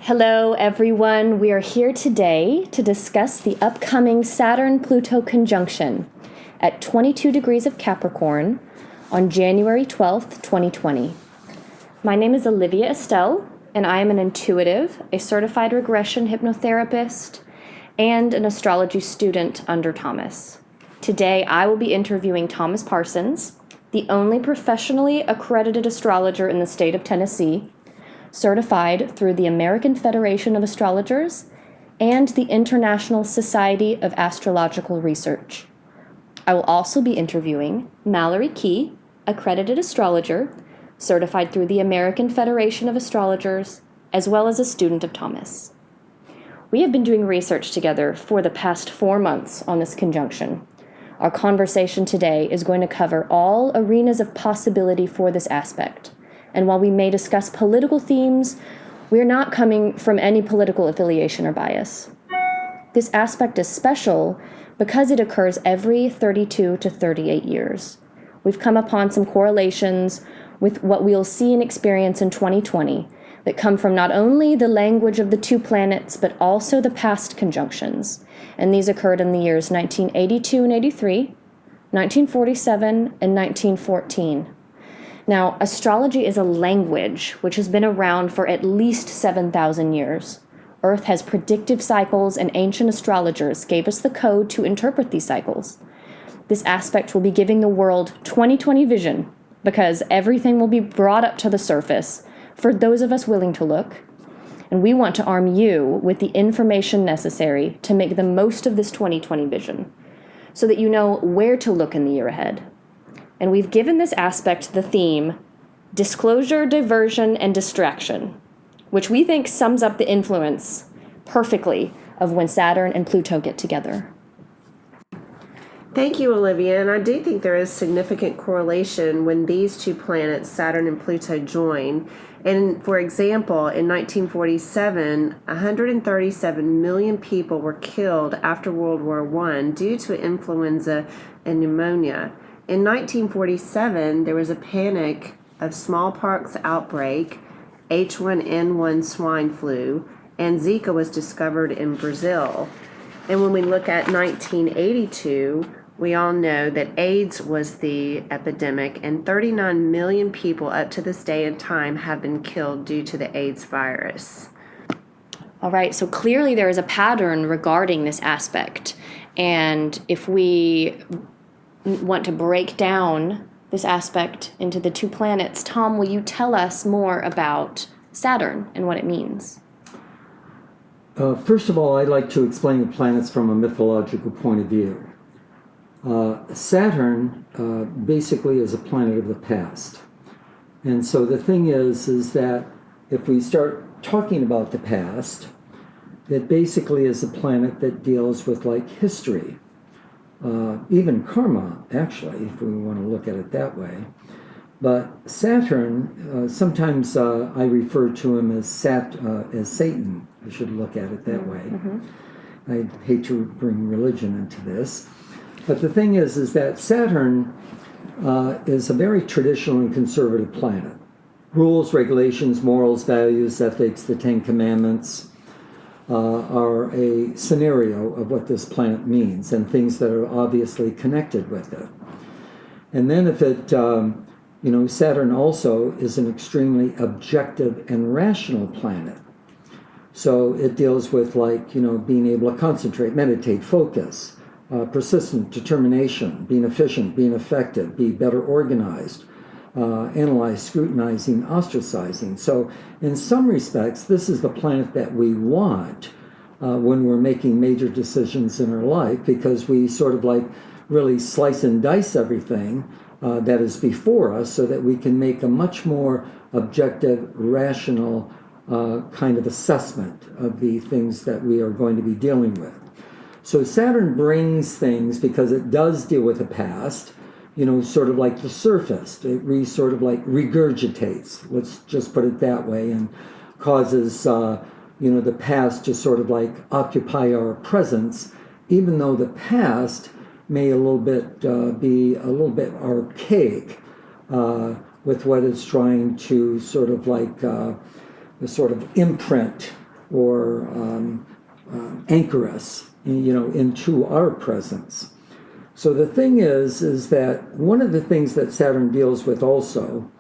Hello, everyone. We are here today to discuss the upcoming Saturn-Pluto conjunction at 22 degrees of Capricorn on January 12th, 2020. My name is Olivia Estelle, and I am an intuitive, a certified regression hypnotherapist, and an astrology student under Thomas. Today, I will be interviewing Thomas Parsons, the only professionally accredited astrologer in the state of Tennessee, certified through the American Federation of Astrologers and the International Society of Astrological Research. I will also be interviewing Mallory Key, accredited astrologer, certified through the American Federation of Astrologers, as well as a student of Thomas. We have been doing research together for the past 4 months on this conjunction. Our conversation today is going to cover all arenas of possibility for this aspect. And while we may discuss political themes, we are not coming from any political affiliation or bias. This aspect is special because it occurs every 32 to 38 years. We've come upon some correlations with what we'll see and experience in 2020 that come from not only the language of the two planets, but also the past conjunctions. And these occurred in the years 1982 and 83, 1947, and 1914. Now, astrology is a language which has been around for at least 7,000 years. Earth has predictive cycles, and ancient astrologers gave us the code to interpret these cycles. This aspect will be giving the world 2020 vision, because everything will be brought up to the surface for those of us willing to look. And we want to arm you with the information necessary to make the most of this 2020 vision, so that you know where to look in the year ahead. And we've given this aspect the theme, disclosure, diversion, and distraction, which we think sums up the influence perfectly of when Saturn and Pluto get together. Thank you, Olivia. And I do think there is significant correlation when these two planets, Saturn and Pluto, join. And for example, in 1947, 137 million people were killed after World War I due to influenza and pneumonia. In 1947, there was a panic of smallpox outbreak, H1N1 swine flu, and Zika was discovered in Brazil. And when we look at 1982, we all know that AIDS was the epidemic, and 39 million people up to this day and time have been killed due to the AIDS virus. All right, so clearly there is a pattern regarding this aspect. And if we want to break down this aspect into the two planets, Tom, will you tell us more about Saturn and what it means? First of all, I'd like to explain the planets from a mythological point of view. Saturn basically is a planet of the past. And so the thing is that if we start talking about the past, it basically is a planet that deals with like history. Even karma, actually, if we want to look at it that way. But Saturn, sometimes I refer to him as Satan. I should look at it that way. Mm-hmm. I hate to bring religion into this. But the thing is that Saturn is a very traditional and conservative planet. Rules, regulations, morals, values, ethics, the Ten Commandments, are a scenario of what this planet means and things that are obviously connected with it. And then if it, Saturn also is an extremely objective and rational planet. So it deals with being able to concentrate, meditate, focus, persistent determination, being efficient, being effective, be better organized, analyze, scrutinizing, ostracizing. So in some respects, this is the planet that we want when we're making major decisions in our life, because we sort of really slice and dice everything that is before us so that we can make a much more objective, rational kind of assessment of the things that we are going to be dealing with. So Saturn brings things, because it does deal with the past, sort of like the surface. It sort of regurgitates, let's just put it that way, and causes, the past to sort of occupy our presence, even though the past may be a little bit archaic with what it's trying to sort of imprint anchor us, into our presence. So the thing is that one of the things that Saturn deals with also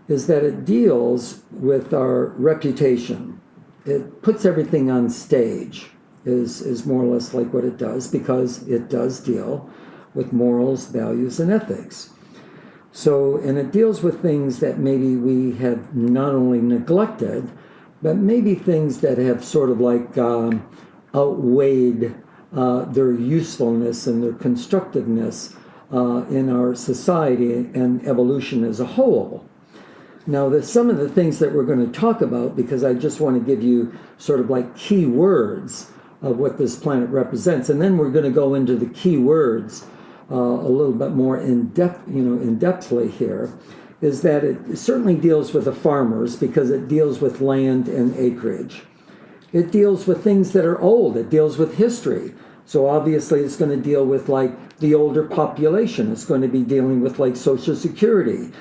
is that it deals with our reputation. It puts everything on stage, is more or less like what it does, because it does deal with morals, values, and ethics. So, and it deals with things that maybe we have not only neglected, but maybe things that have sort of like outweighed their usefulness and their constructiveness in our society and evolution as a whole. Now, there's some of the things that we're going to talk about, because I just want to give you sort of like key words of what this planet represents, and then we're going to go into the key words a little bit more in depthly here. Is that it certainly deals with the farmers, because it deals with land and acreage. It deals with things that are old. It deals with history. So obviously it's going to deal with like the older population. It's going to be dealing with like Social Security.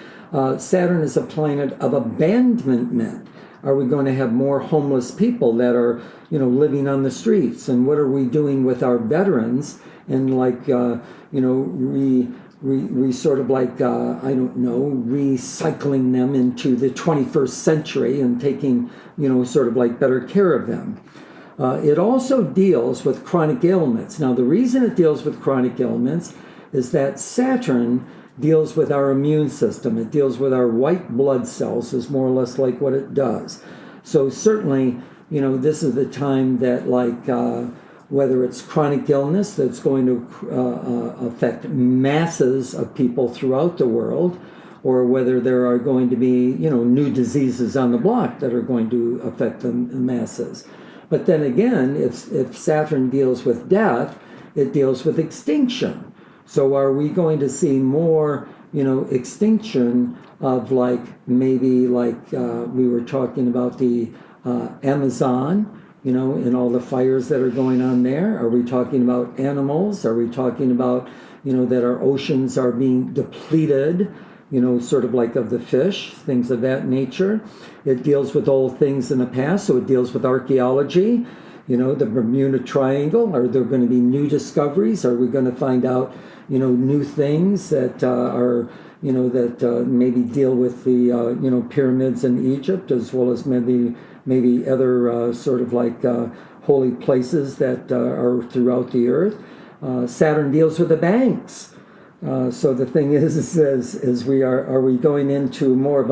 Saturn is a planet of abandonment. Are we going to have more homeless people that are, living on the streets? And what are we doing with our veterans? And like, we sort of like, recycling them into the 21st century and taking, sort of like better care of them. It also deals with chronic ailments. Now, the reason it deals with chronic ailments is that Saturn deals with our immune system. It deals with our white blood cells, is more or less like what it does. So certainly, this is the time that like, whether it's chronic illness that's going to affect masses of people throughout the world, or whether there are going to be, new diseases on the block that are going to affect the masses. But then again, if Saturn deals with death, it deals with extinction. So are we going to see more, extinction of like, maybe like we were talking about the Amazon, and all the fires that are going on there? Are we talking about animals? Are we talking about, that our oceans are being depleted, sort of like of the fish, things of that nature? It deals with old things in the past, so it deals with archaeology, the Bermuda Triangle. Are there going to be new discoveries? Are we going to find out, new things that are, that maybe deal with the, pyramids in Egypt, as well as maybe other sort of like holy places that are throughout the earth. Saturn deals with the banks. So the thing is are we going into more of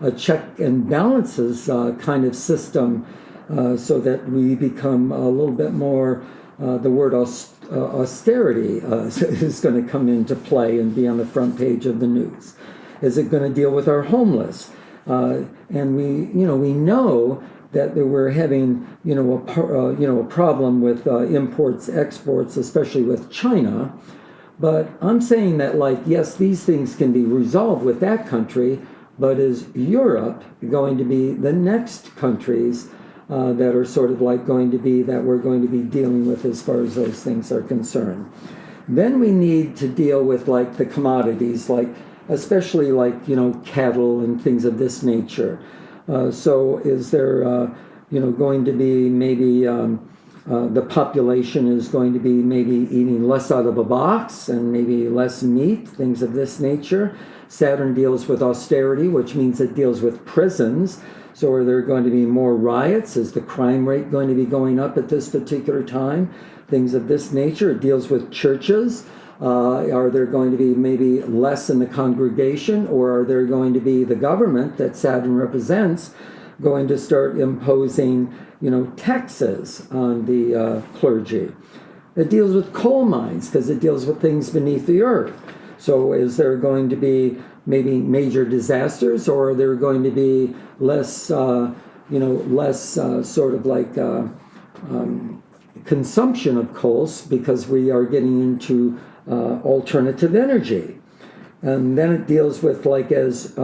a check and balances kind of system, so that we become a little bit more, the word austerity is going to come into play and be on the front page of the news. Is it going to deal with our homeless? And we know that we're having, a problem with imports, exports, especially with China. But I'm saying that, like, yes, these things can be resolved with that country, but is Europe going to be the next countries that are sort of like going to be, that we're going to be dealing with as far as those things are concerned? Then we need to deal with, like, the commodities, like, especially like, cattle and things of this nature. So is there, going to be maybe the population is going to be maybe eating less out of a box and maybe less meat, things of this nature? Saturn deals with austerity, which means it deals with prisons. So are there going to be more riots? Is the crime rate going to be going up at this particular time? Things of this nature. It deals with churches. Are there going to be maybe less in the congregation, or are there going to be the government that Saturn represents going to start imposing, taxes on the clergy? It deals with coal mines, because it deals with things beneath the earth. So is there going to be maybe major disasters, or are there going to be less, sort of like consumption of coals, because we are getting into alternative energy? And then it deals with, like, as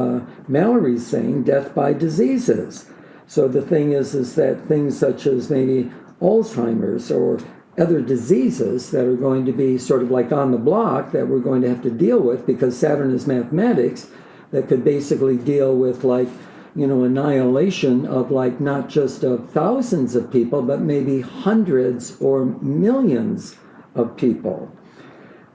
Mallory's saying, death by diseases. So the thing is that things such as maybe Alzheimer's or other diseases that are going to be sort of like on the block that we're going to have to deal with, because Saturn is mathematics, that could basically deal with, like, annihilation of like not just of thousands of people, but maybe hundreds or millions of people.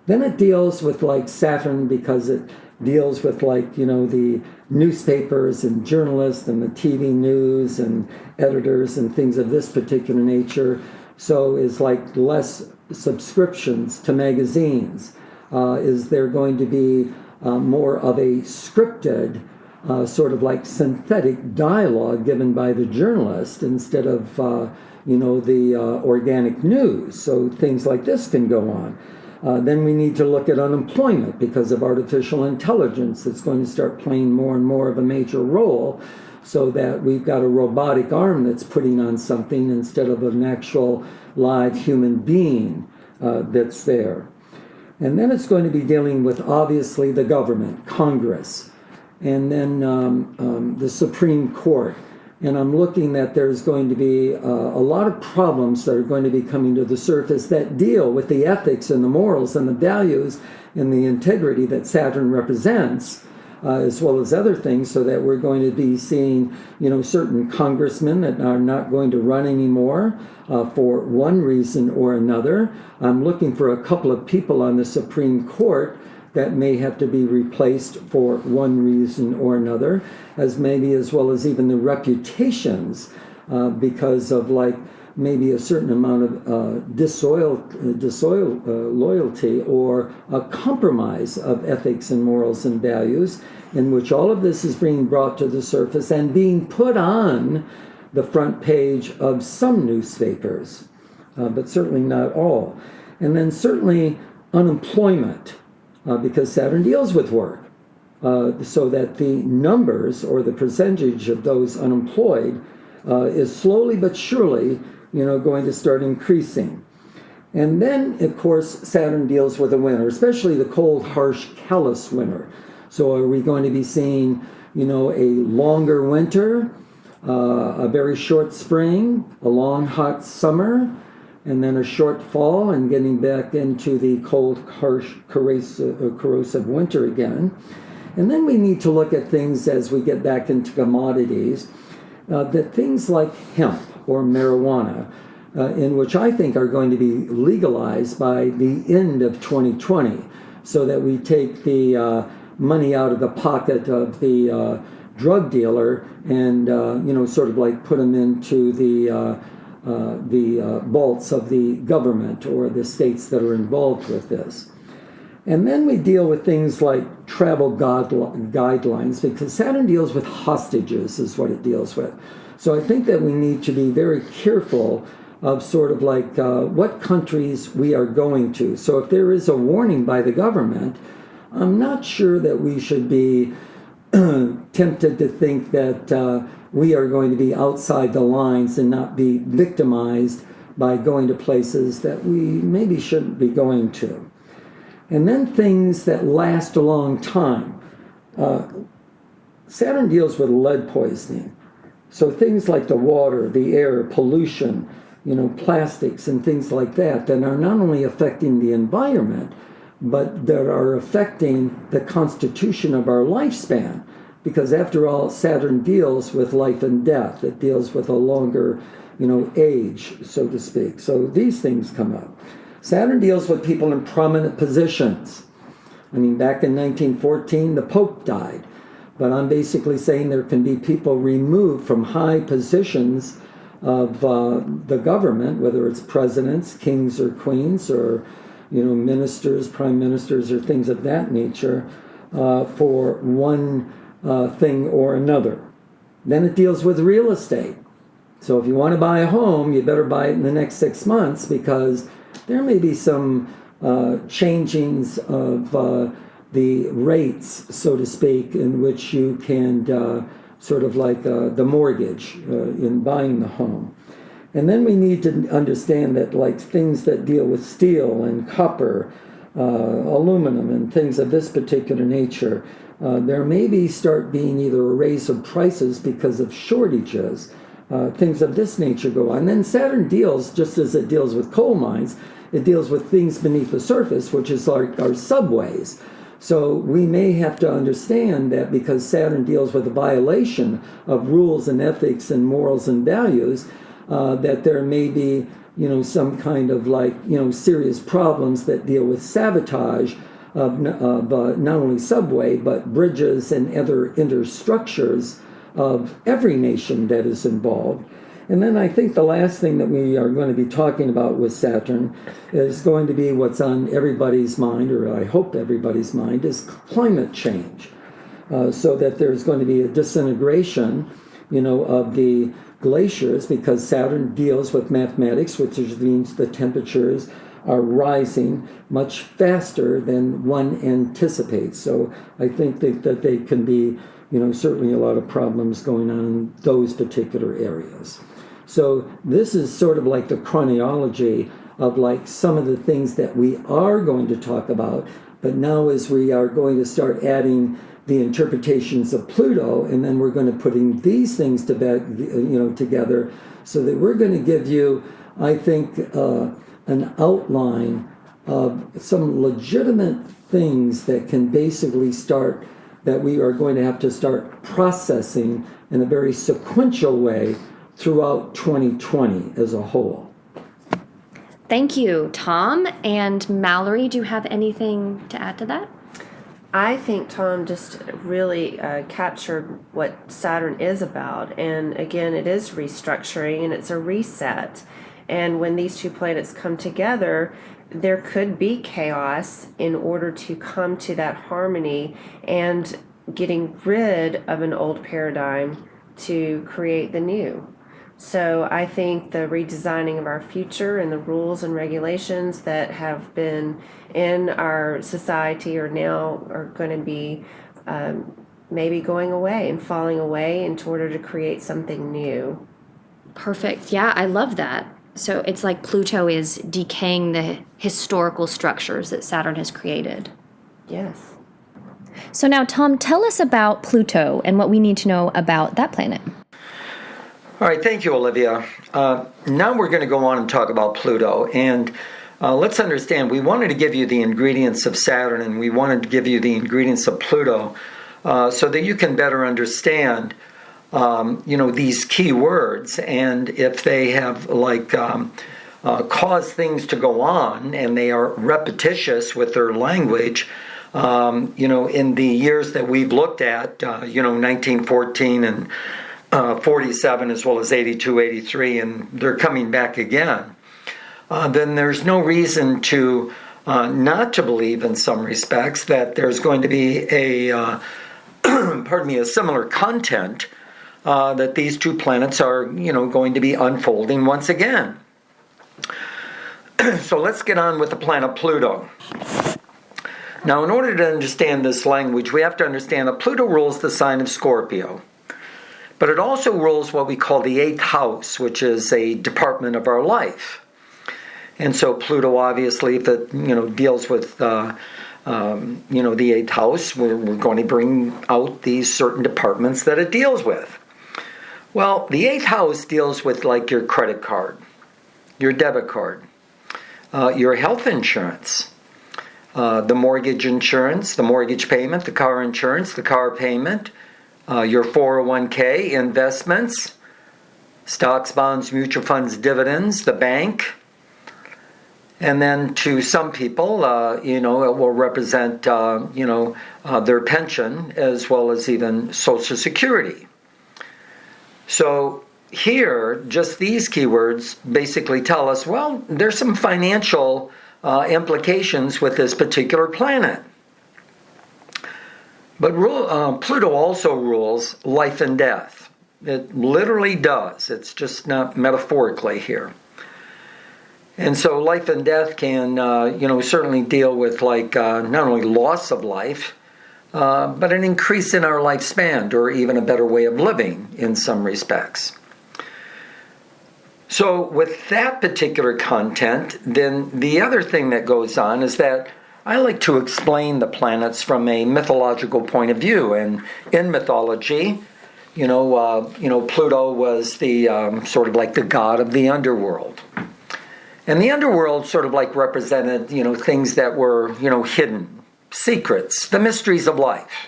Then it deals with like Saturn because it deals with like, the newspapers and journalists and the TV news and editors and things of this particular nature. So is like less subscriptions to magazines. Is there going to be more of a scripted sort of like synthetic dialogue given by the journalist instead of, the organic news? So things like this can go on. Then we need to look at unemployment because of artificial intelligence that's going to start playing more and more of a major role, so that we've got a robotic arm that's putting on something instead of an actual live human being that's there. And then it's going to be dealing with, obviously, the government, Congress, and then the Supreme Court. And I'm looking that there's going to be a lot of problems that are going to be coming to the surface that deal with the ethics and the morals and the values and the integrity that Saturn represents, as well as other things, so that we're going to be seeing, certain congressmen that are not going to run anymore for one reason or another. I'm looking for a couple of people on the Supreme Court that may have to be replaced for one reason or another, as well as even the reputations because of like maybe a certain amount of disloyalty or a compromise of ethics and morals and values, in which all of this is being brought to the surface and being put on the front page of some newspapers, but certainly not all. And then certainly unemployment. Because Saturn deals with work, so that the numbers or the percentage of those unemployed is slowly but surely, going to start increasing. And then, of course, Saturn deals with the winter, especially the cold, harsh, callous winter. So are we going to be seeing, a longer winter, a very short spring, a long, hot summer, and then a short fall, and getting back into the cold, harsh, corrosive winter again. And then we need to look at things as we get back into commodities, that things like hemp or marijuana, in which I think are going to be legalized by the end of 2020, so that we take the money out of the pocket of the drug dealer and, sort of like put them into the vaults of the government or the states that are involved with this. And then we deal with things like travel guidelines, because Saturn deals with hostages is what it deals with. So I think that we need to be very careful of sort of like what countries we are going to. So if there is a warning by the government, I'm not sure that we should be tempted to think that we are going to be outside the lines and not be victimized by going to places that we maybe shouldn't be going to. And then things that last a long time. Saturn deals with lead poisoning. So things like the water, the air, pollution, plastics and things like that are not only affecting the environment, but that are affecting the constitution of our lifespan. Because after all, Saturn deals with life and death. It deals with a longer, age, so to speak. So these things come up. Saturn deals with people in prominent positions. I mean, back in 1914, the Pope died. But I'm basically saying there can be people removed from high positions of the government, whether it's presidents, kings or queens, or, ministers, prime ministers, or things of that nature, for one thing or another. Then it deals with real estate. So if you want to buy a home, you better buy it in the next 6 months, because there may be some changings of the rates, so to speak, in which you can sort of like the mortgage in buying the home. And then we need to understand that like things that deal with steel and copper, aluminum and things of this particular nature, there may start being either a raise of prices because of shortages, things of this nature go on. And then Saturn deals, just as it deals with coal mines, it deals with things beneath the surface, which is like our subways. So we may have to understand that because Saturn deals with a violation of rules and ethics and morals and values, that there may be, some kind of serious problems that deal with sabotage of not only subway, but bridges and other interstructures of every nation that is involved. And then I think the last thing that we are going to be talking about with Saturn is going to be what's on everybody's mind, or I hope everybody's mind, is climate change. So that there's going to be a disintegration, of the glaciers, because Saturn deals with mathematics, which means the temperatures are rising much faster than one anticipates. So I think that they can be, certainly a lot of problems going on in those particular areas. So this is sort of like the chronology of some of the things that we are going to talk about, but now as we are going to start adding the interpretations of Pluto, and then we're going to putting these things together, so that we're going to give you, I think, an outline of some legitimate things that can basically start, that we are going to have to start processing in a very sequential way throughout 2020 as a whole. Thank you, Tom. And Mallory, do you have anything to add to that? I think Tom just really captured what Saturn is about. And again, it is restructuring and it's a reset. And when these two planets come together, there could be chaos in order to come to that harmony and getting rid of an old paradigm to create the new. So I think the redesigning of our future and the rules and regulations that have been in our society are going to be maybe going away and falling away in order to create something new. Perfect. Yeah, I love that. So it's like Pluto is decaying the historical structures that Saturn has created. Yes. So now, Tom, tell us about Pluto and what we need to know about that planet. All right, thank you, Olivia. Now we're going to go on and talk about Pluto. And let's understand, we wanted to give you the ingredients of Saturn, and we wanted to give you the ingredients of Pluto so that you can better understand these key words, and if they have caused things to go on and they are repetitious with their language, in the years that we've looked at, 1914 and 47 as well as 82, 83, and they're coming back again, then there's no reason to not to believe in some respects that there's going to be a similar content that these two planets are, going to be unfolding once again. So let's get on with the planet Pluto. Now, in order to understand this language, we have to understand that Pluto rules the sign of Scorpio. But it also rules what we call the 8th house, which is a department of our life. And so Pluto, obviously, if it, deals with the 8th house, we're going to bring out these certain departments that it deals with. Well, the 8th house deals with your credit card, your debit card, your health insurance, the mortgage insurance, the mortgage payment, the car insurance, the car payment, your 401k, investments, stocks, bonds, mutual funds, dividends, the bank. And then to some people, it will represent, their pension as well as even Social Security. So here, just these keywords basically tell us, well, there's some financial implications with this particular planet. But Pluto also rules life and death. It literally does. It's just not metaphorically here. And so life and death can, certainly deal with not only loss of life, but an increase in our lifespan, or even a better way of living in some respects. So with that particular content, then the other thing that goes on is that I like to explain the planets from a mythological point of view. And in mythology, Pluto was the sort of like the god of the underworld. And the underworld sort of represented, things that were, hidden, secrets, the mysteries of life,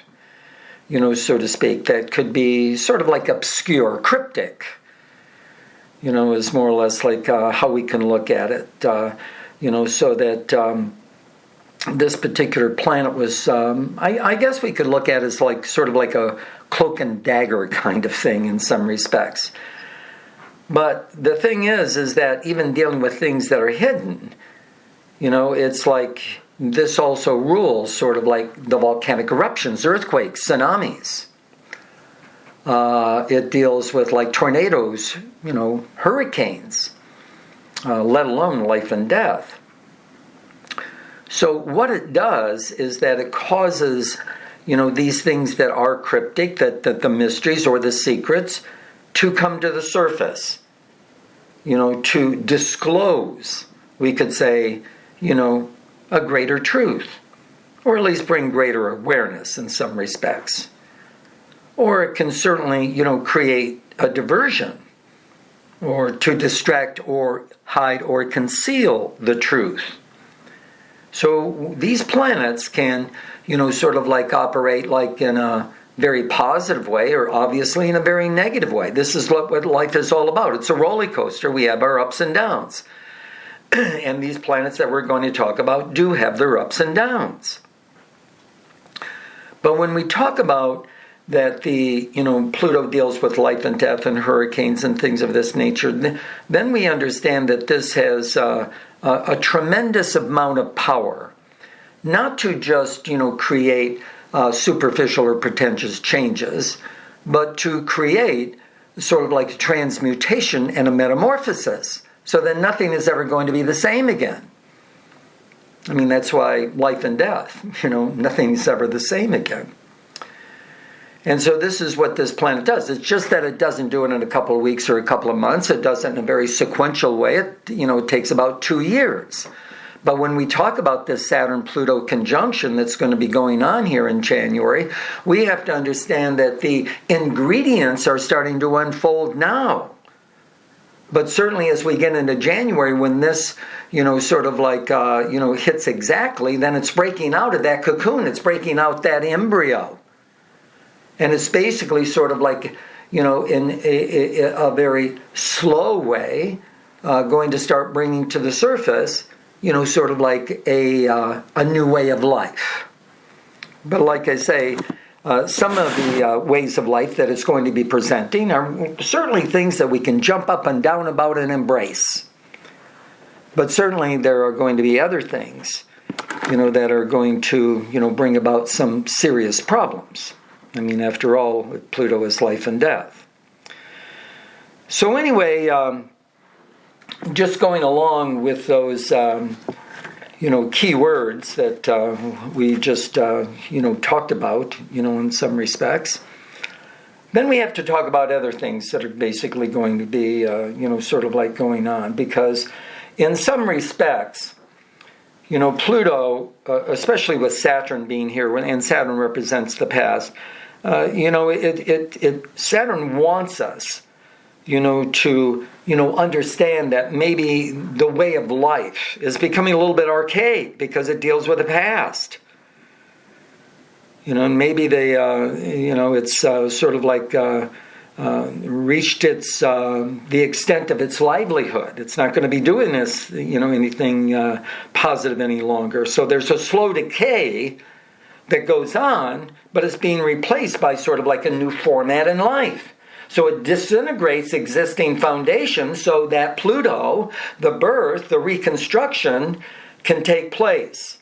so to speak, that could be sort of like obscure, cryptic, is more or less like how we can look at it, so that this particular planet was, I guess we could look at it as like sort of like a cloak and dagger kind of thing in some respects. But the thing is that even dealing with things that are hidden, it's like this also rules sort of like the volcanic eruptions, earthquakes, tsunamis. It deals with like tornadoes, hurricanes, let alone life and death. So what it does is that it causes, these things that are cryptic, that the mysteries or the secrets, to come to the surface, to disclose, we could say, a greater truth, or at least bring greater awareness in some respects. Or it can certainly, create a diversion, or to distract or hide or conceal the truth. So these planets can, sort of like operate like in a very positive way, or obviously in a very negative way. This is what life is all about. It's a roller coaster. We have our ups and downs. And these planets that we're going to talk about do have their ups and downs. But when we talk about that Pluto deals with life and death and hurricanes and things of this nature, then we understand that this has a tremendous amount of power, not to just, create superficial or pretentious changes, but to create sort of like a transmutation and a metamorphosis, so that nothing is ever going to be the same again. I mean, that's why life and death, nothing's ever the same again. And so this is what this planet does. It's just that it doesn't do it in a couple of weeks or a couple of months. It does it in a very sequential way. It takes about 2 years. But when we talk about this Saturn-Pluto conjunction that's going to be going on here in January, we have to understand that the ingredients are starting to unfold now. But certainly as we get into January, when this, sort of like, hits exactly, then it's breaking out of that cocoon. It's breaking out that embryo. And it's basically sort of like, in a very slow way, going to start bringing to the surface, sort of like a new way of life. But like I say, some of the ways of life that it's going to be presenting are certainly things that we can jump up and down about and embrace. But certainly there are going to be other things, that are going to, bring about some serious problems. I mean, after all, Pluto is life and death. So anyway, just going along with those, key words that we just, talked about, in some respects. Then we have to talk about other things that are basically going to be, sort of like going on. Because in some respects, Pluto, especially with Saturn being here, and Saturn represents the past, Saturn wants us, to, understand that maybe the way of life is becoming a little bit archaic because it deals with the past. And maybe they, it's sort of like reached its the extent of its livelihood. It's not going to be doing this, anything positive any longer. So there's a slow decay that goes on, but it's being replaced by sort of like a new format in life. So it disintegrates existing foundations so that Pluto, the birth, the reconstruction, can take place.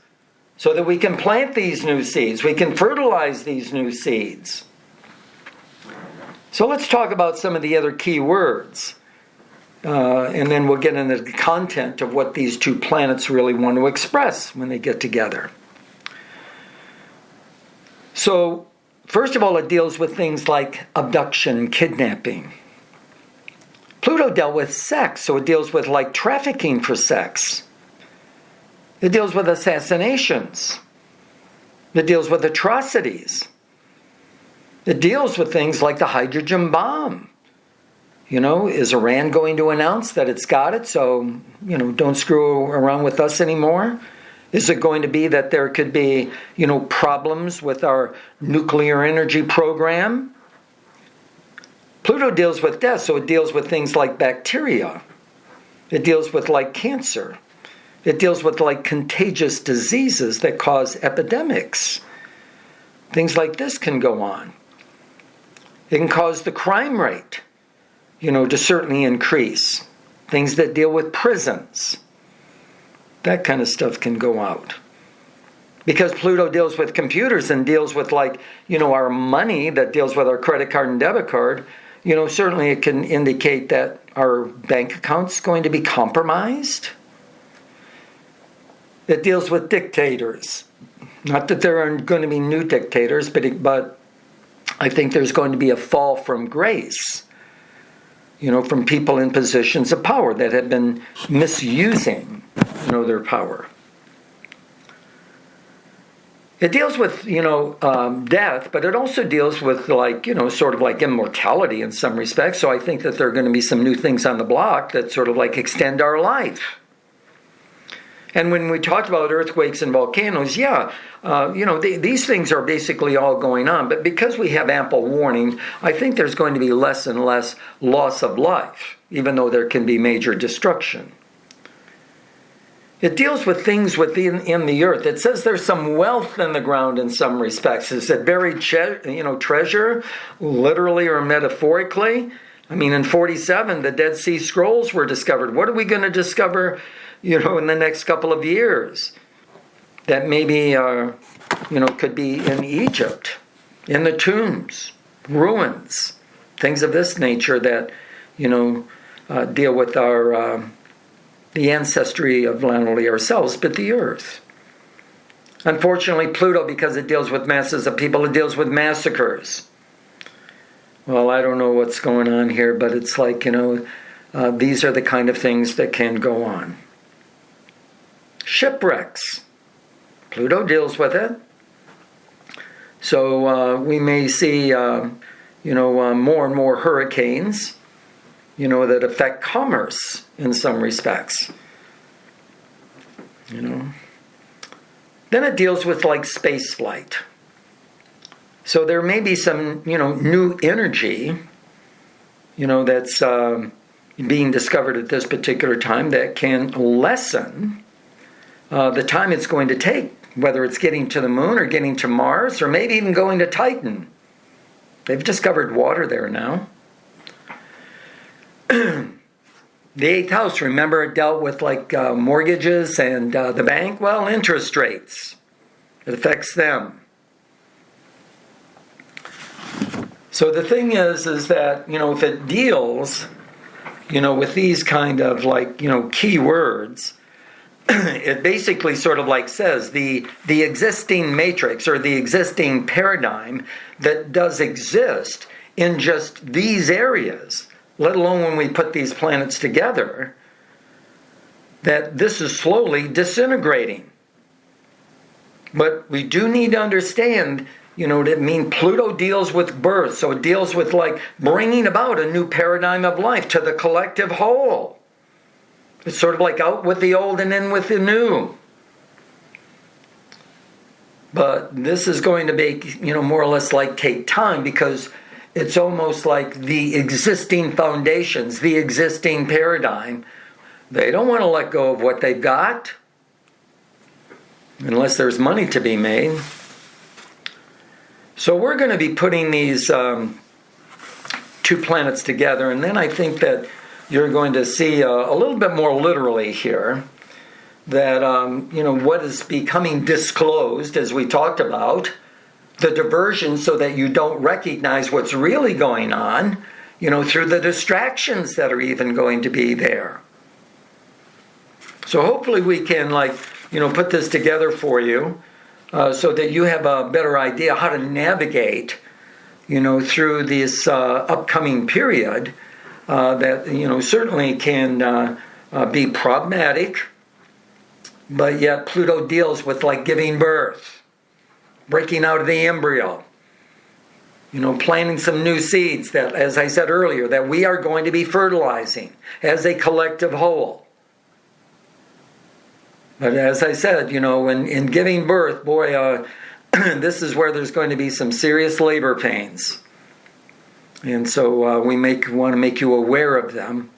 So that we can plant these new seeds, we can fertilize these new seeds. So let's talk about some of the other key words. And then we'll get into the content of what these two planets really want to express when they get together. So, first of all, it deals with things like abduction, kidnapping. Pluto dealt with sex, so it deals with like trafficking for sex. It deals with assassinations. It deals with atrocities. It deals with things like the hydrogen bomb. Is Iran going to announce that it's got it, so, don't screw around with us anymore? Is it going to be that there could be, problems with our nuclear energy program? Pluto deals with death, so it deals with things like bacteria. It deals with like cancer. It deals with like contagious diseases that cause epidemics. Things like this can go on. It can cause the crime rate, to certainly increase. Things that deal with prisons. That kind of stuff can go out. Because Pluto deals with computers and deals with our money, that deals with our credit card and debit card, certainly it can indicate that our bank account's going to be compromised. It deals with dictators. Not that there are going to be new dictators, but I think there's going to be a fall from grace, from people in positions of power that have been misusing, their power. It deals with, death, but it also deals with sort of like immortality in some respects. So I think that there are going to be some new things on the block that sort of like extend our life. And when we talked about earthquakes and volcanoes, these things are basically all going on. But because we have ample warning, I think there's going to be less and less loss of life, even though there can be major destruction. It deals with things in the earth. It says there's some wealth in the ground in some respects. Is it buried treasure, literally or metaphorically? I mean, in 47, the Dead Sea Scrolls were discovered. What are we going to discover, in the next couple of years? That maybe, could be in Egypt, in the tombs, ruins, things of this nature that, deal with our... the ancestry of not only ourselves, but the earth. Unfortunately, Pluto, because it deals with masses of people, it deals with massacres. Well, I don't know what's going on here, but it's like, these are the kind of things that can go on. Shipwrecks. Pluto deals with it. So we may see, more and more hurricanes, that affect commerce in some respects. Then it deals with space flight. So there may be some, new energy, that's being discovered at this particular time that can lessen the time it's going to take, whether it's getting to the moon or getting to Mars or maybe even going to Titan. They've discovered water there now. The 8th house, remember, it dealt with mortgages and the bank. Well, interest rates. It affects them. So the thing is that, if it deals, with these kind of key words, it basically sort of says the existing matrix or the existing paradigm that does exist in just these areas, let alone when we put these planets together, that this is slowly disintegrating. But we do need to understand, Pluto deals with birth, so it deals with bringing about a new paradigm of life to the collective whole. It's sort of out with the old and in with the new. But this is going to be, more or less take time, because it's almost like the existing foundations, the existing paradigm, they don't want to let go of what they've got unless there's money to be made. So we're going to be putting these two planets together, and then I think that you're going to see a little bit more literally here that, what is becoming disclosed, as we talked about, the diversion so that you don't recognize what's really going on, through the distractions that are even going to be there. So hopefully we can, put this together for you so that you have a better idea how to navigate, through this upcoming period that, certainly can be problematic, but yet Pluto deals with giving birth, breaking out of the embryo, planting some new seeds that, as I said earlier, that we are going to be fertilizing as a collective whole. But as I said, in giving birth, boy, this is where there's going to be some serious labor pains. And so we want to make you aware of them.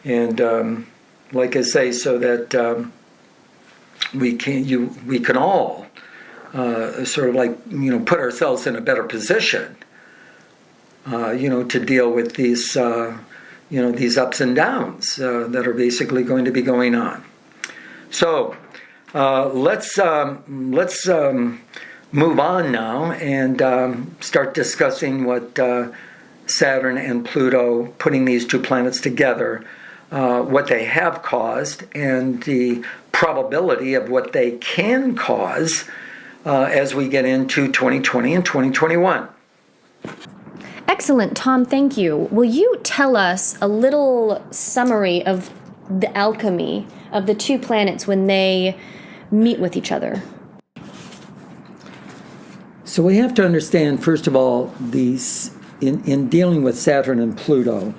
And like I say, so that we can all sort of like, put ourselves in a better position, to deal with these, these ups and downs that are basically going to be going on. So let's move on now and start discussing what Saturn and Pluto, putting these two planets together, what they have caused, and the probability of what they can cause as we get into 2020 and 2021. Excellent, Tom, thank you. Will you tell us a little summary of the alchemy of the two planets when they meet with each other? So we have to understand, first of all, in dealing with Saturn and Pluto,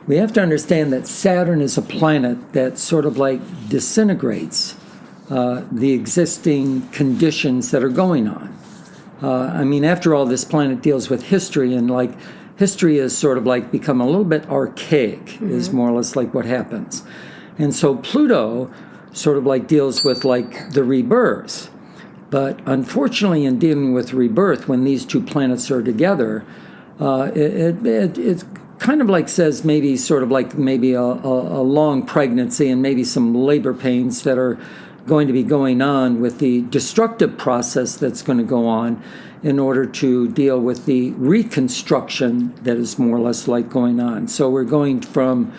we have to understand that Saturn is a planet that sort of like disintegrates the existing conditions that are going on. After all, this planet deals with history, and like history has sort of like become a little bit archaic, is more or less like what happens. And so Pluto sort of like deals with like the rebirth. But unfortunately, in dealing with rebirth, when these two planets are together, it kind of like says maybe sort of like maybe a long pregnancy and maybe some labor pains that are going to be going on with the destructive process that's going to go on in order to deal with the reconstruction that is more or less like going on. So we're going from,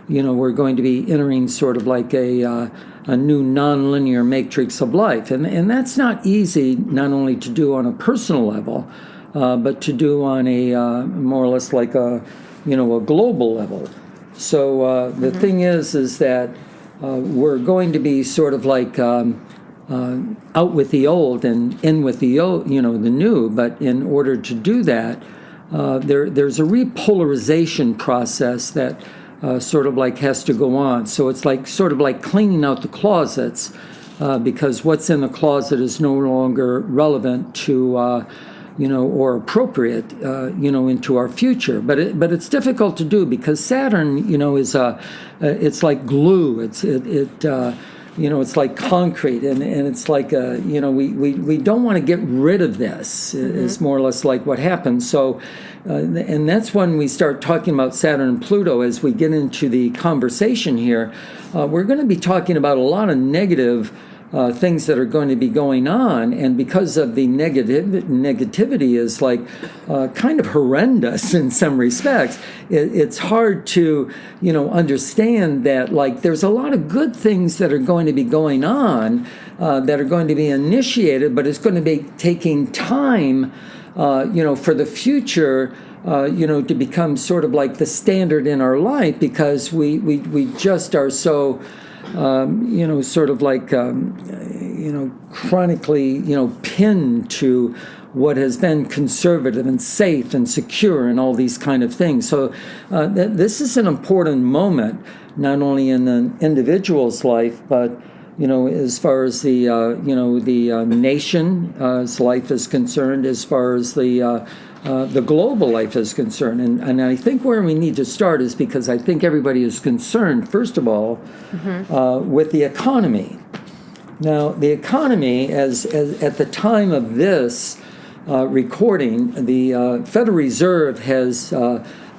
we're going to be entering sort of like a new nonlinear matrix of life. And that's not easy, not only to do on a personal level, but to do on a more or less like a global level. So the thing is that we're going to be sort of like out with the old and in with the old, the new. But in order to do that, there's a repolarization process that sort of like has to go on. So it's like sort of like cleaning out the closets because what's in the closet is no longer relevant to or appropriate into our future. But it's difficult to do because Saturn is it's like glue. It's like concrete, and it's like we don't want to get rid of this. Is more or less like what happens. So. And that's when we start talking about Saturn and Pluto. As we get into the conversation here, we're going to be talking about a lot of negative things that are going to be going on, and because of the negativity is like kind of horrendous in some respects, it's hard to understand that like there's a lot of good things that are going to be going on that are going to be initiated, but it's going to be taking time for the future, to become sort of like the standard in our life, because we just are so, sort of like, chronically, pinned to what has been conservative and safe and secure and all these kind of things. So this is an important moment, not only in an individual's life, but as far as the the nation's life is concerned, as far as the global life is concerned, and I think where we need to start is because I think everybody is concerned, first of all, with the economy. Now, the economy, as at the time of this recording, the Federal Reserve has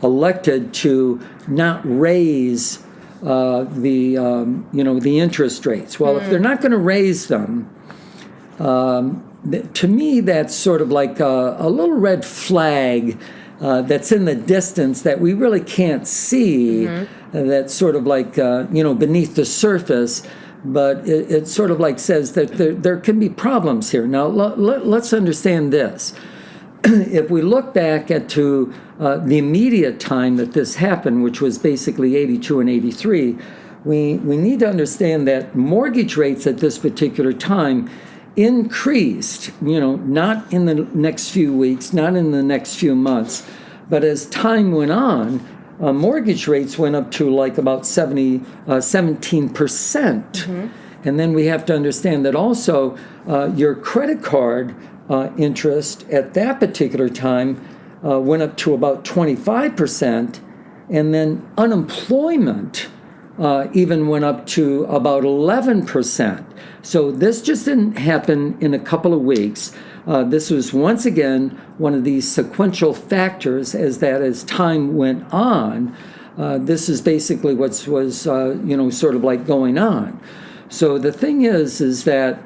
elected to not raise the interest rates. Well, if they're not going to raise them, to me that's sort of like a little red flag that's in the distance that we really can't see. That's sort of like beneath the surface, but it sort of like says that there can be problems here. Now let's understand this. If we look back to the immediate time that this happened, which was basically 82 and 83, we need to understand that mortgage rates at this particular time increased, not in the next few weeks, not in the next few months, but as time went on, mortgage rates went up to like about 17%. And then we have to understand that also your credit card interest at that particular time went up to about 25%, and then unemployment even went up to about 11%. So this just didn't happen in a couple of weeks. This was once again one of these sequential factors as time went on. This is basically what was sort of like going on. So the thing is that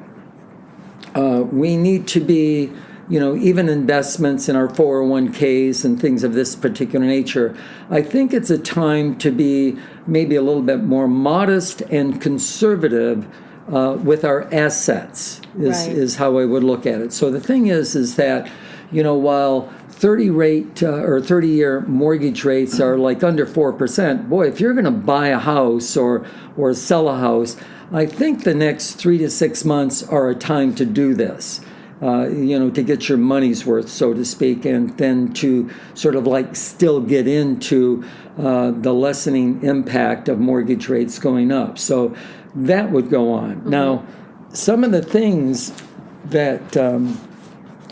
we need to be, even investments in our 401ks and things of this particular nature. I think it's a time to be maybe a little bit more modest and conservative with our assets is how I would look at it. So the thing is that, while 30-year mortgage rates are like under 4%, boy, if you're going to buy a house or sell a house, I think the next 3 to 6 months are a time to do this. To get your money's worth, so to speak, and then to sort of like still get into the lessening impact of mortgage rates going up. So that would go on. Mm-hmm. Now, some of the things that,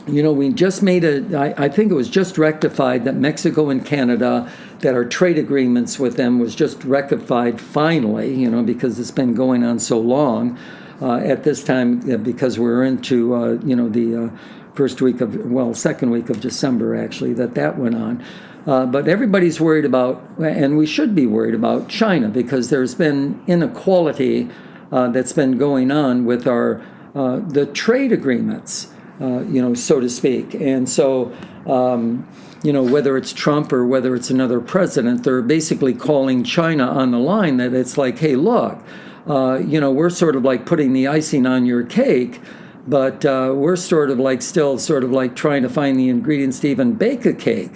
we just made I think it was just rectified that Mexico and Canada, that our trade agreements with them was just rectified finally, because it's been going on so long. At this time, because we're into the second week of December, actually, that went on. But everybody's worried about, and we should be worried about, China, because there's been inequality that's been going on with the trade agreements, so to speak. And so, whether it's Trump or whether it's another president, they're basically calling China on the line that it's like, hey, look, we're sort of like putting the icing on your cake, but we're sort of like still sort of like trying to find the ingredients to even bake a cake.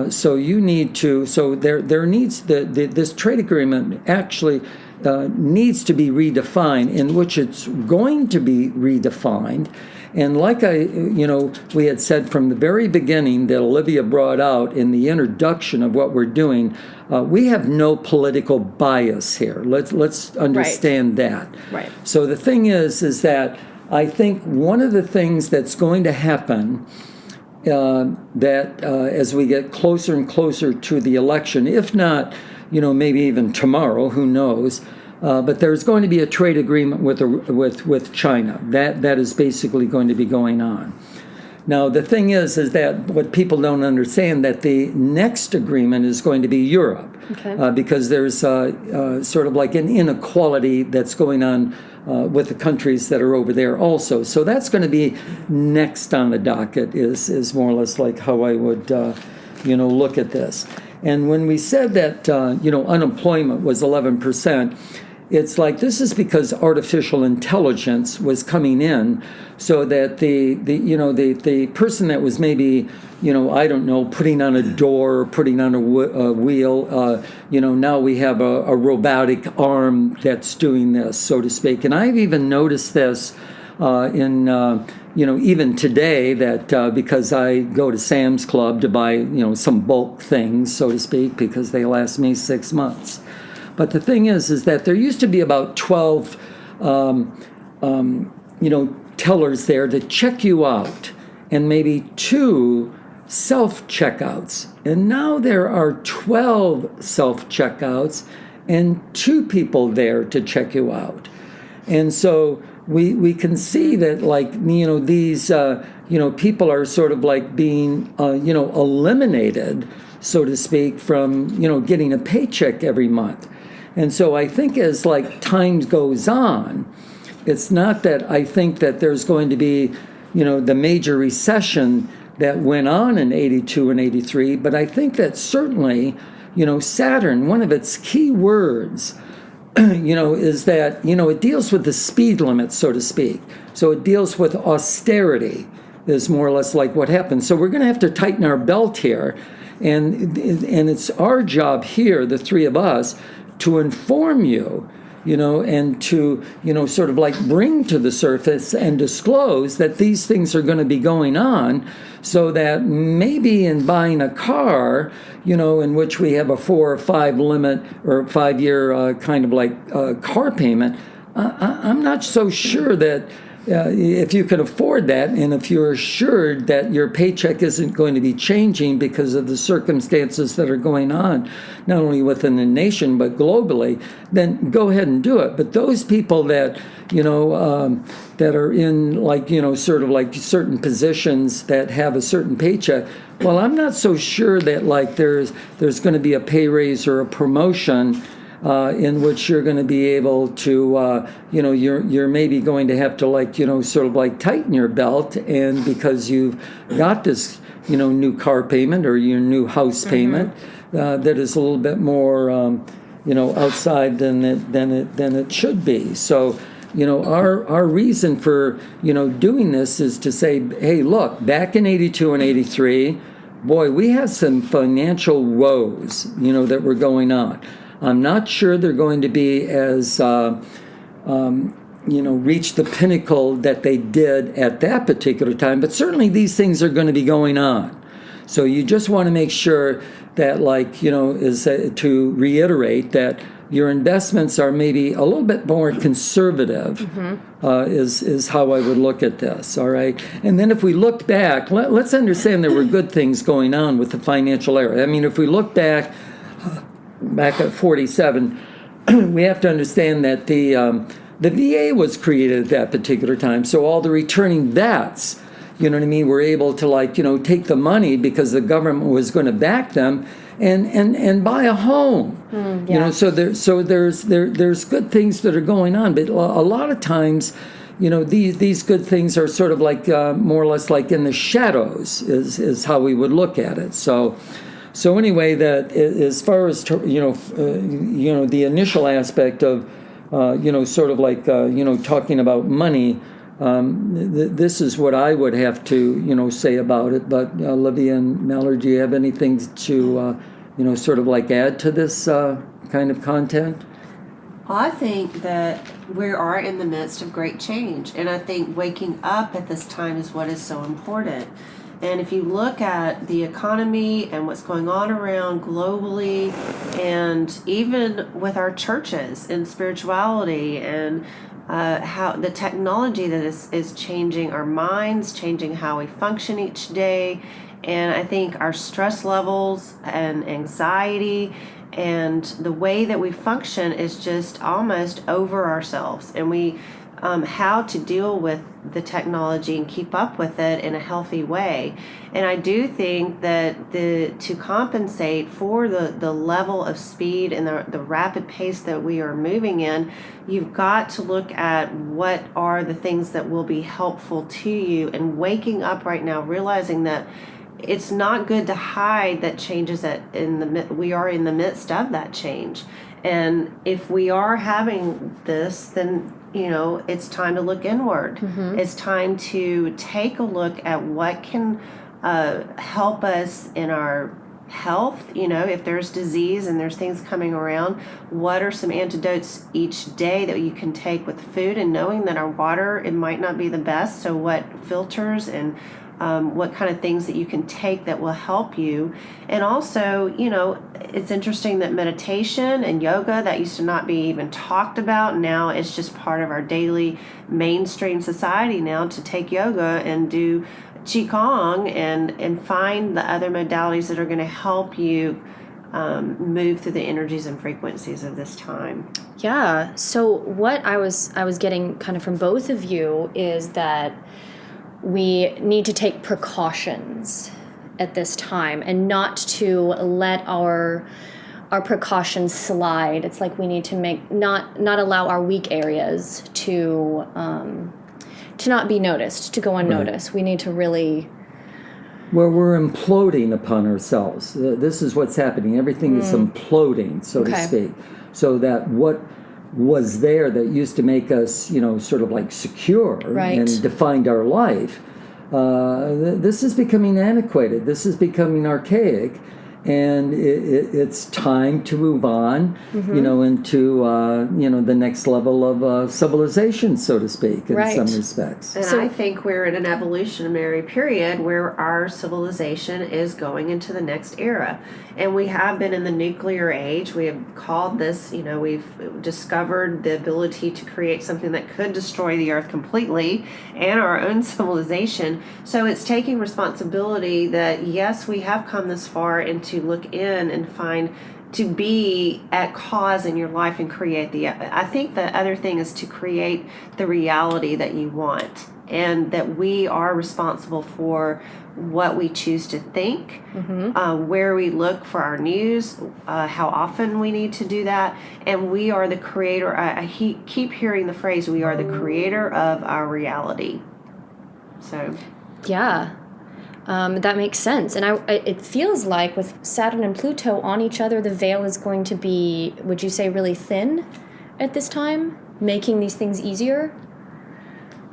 So you need to. So there needs this trade agreement actually needs to be redefined, in which it's going to be redefined. And like we had said from the very beginning that Olivia brought out in the introduction of what we're doing, we have no political bias here. Let's understand that. Right. So the thing is that I think one of the things that's going to happen as we get closer and closer to the election, if not, maybe even tomorrow, who knows. But there's going to be a trade agreement with China. That is basically going to be going on. Now, the thing is that what people don't understand, that the next agreement is going to be Europe. Okay. Because there's sort of like an inequality that's going on with the countries that are over there also. So that's going to be next on the docket is more or less like how I would, look at this. And when we said that, unemployment was 11%, it's like this is because artificial intelligence was coming in, so that the person that was maybe putting on a door or putting on a wheel, now we have a robotic arm that's doing this, so to speak. And I've even noticed this in even today that because I go to Sam's Club to buy some bulk things, so to speak, because they last me 6 months. But the thing is that there used to be about 12, tellers there to check you out, and maybe 2 self-checkouts. And now there are 12 self-checkouts and 2 people there to check you out. And so we can see that, like, these, people are sort of like being, eliminated, so to speak, from, getting a paycheck every month. And so I think as like time goes on, it's not that I think that there's going to be, the major recession that went on in 82 and 83, but I think that certainly, Saturn, one of its key words, is that, it deals with the speed limit, so to speak. So it deals with austerity is more or less like what happens. So we're going to have to tighten our belt here. And it's our job here, the 3 of us, to inform you, and to, sort of like bring to the surface and disclose that these things are going to be going on, so that maybe in buying a car, in which we have a 4 or 5 limit or 5-year kind of like car payment, I'm not so sure that if you can afford that, and if you're assured that your paycheck isn't going to be changing because of the circumstances that are going on, not only within the nation but globally, then go ahead and do it. But those people that that are in sort of like certain positions that have a certain paycheck, well, I'm not so sure that there's going to be a pay raise or a promotion in which you're going to be able to, you're maybe going to have to sort of tighten your belt, and because you've got this, new car payment or your new house payment that is a little bit more, outside than it should be. So, our reason for, doing this is to say, hey, look, back in 82 and 83, boy, we have some financial woes, that were going on. I'm not sure they're going to be as, reach the pinnacle that they did at that particular time, but certainly these things are going to be going on. So you just want to make sure that, to reiterate that your investments are maybe a little bit more conservative, is how I would look at this, all right? And then if we look back, let's understand there were good things going on with the financial era. I mean, if we look back at 47, we have to understand that the VA was created at that particular time. So all the returning vets, were able to take the money because the government was going to back them and buy a home. So there's good things that are going on, but a lot of times, these good things are sort of more or less in the shadows is how we would look at it. So anyway, that as far as the initial aspect of talking about money, this is what I would have to say about it. But Olivia and Mallory, do you have anything to add to this kind of content? I think that we are in the midst of great change, and I think waking up at this time is what is so important. And if you look at the economy and what's going on around globally, and even with our churches and spirituality, and how the technology that is changing our minds, changing how we function each day, and I think our stress levels and anxiety and the way that we function is just almost over ourselves, and we how to deal with the technology and keep up with it in a healthy way. And I do think that to compensate for the level of speed and the rapid pace that we are moving in, you've got to look at what are the things that will be helpful to you, and waking up right now, realizing that it's not good to hide that changes we are in the midst of that change. And if we are having this, then it's time to look inward. It's time to take a look at what can help us in our health. If there's disease and there's things coming around, what are some antidotes each day that you can take with food, and knowing that our water, it might not be the best, so what filters and what kind of things that you can take that will help you. And also, it's interesting that meditation and yoga, that used to not be even talked about, now it's just part of our daily mainstream society now, to take yoga and do qigong and find the other modalities that are going to help you move through the energies and frequencies of this time. Yeah. So what I was getting kind of from both of you is that we need to take precautions at this time, and not to let our precautions slide. It's like we need to not allow our weak areas to not be noticed, to go unnoticed. Right. We need to really... Well, we're imploding upon ourselves. This is what's happening. Everything is imploding, so to speak. So that what was there that used to make us, sort of secure and defined our life, this is becoming antiquated. This is becoming archaic. and it's time to move on, into the next level of civilization, so to speak, in some respects. And I think we're in an evolutionary period where our civilization is going into the next era. And we have been in the nuclear age. We have called this, we've discovered the ability to create something that could destroy the earth completely and our own civilization. So it's taking responsibility that, yes, we have come this far, and to look in and find, to be at cause in your life and create I think the other thing is to create the reality that you want, and that we are responsible for what we choose to think, where we look for our news, how often we need to do that, and we are the creator. I keep hearing the phrase, we are the creator of our reality. So yeah, that makes sense. And it feels like with Saturn and Pluto on each other, the veil is going to be, would you say, really thin at this time, making these things easier?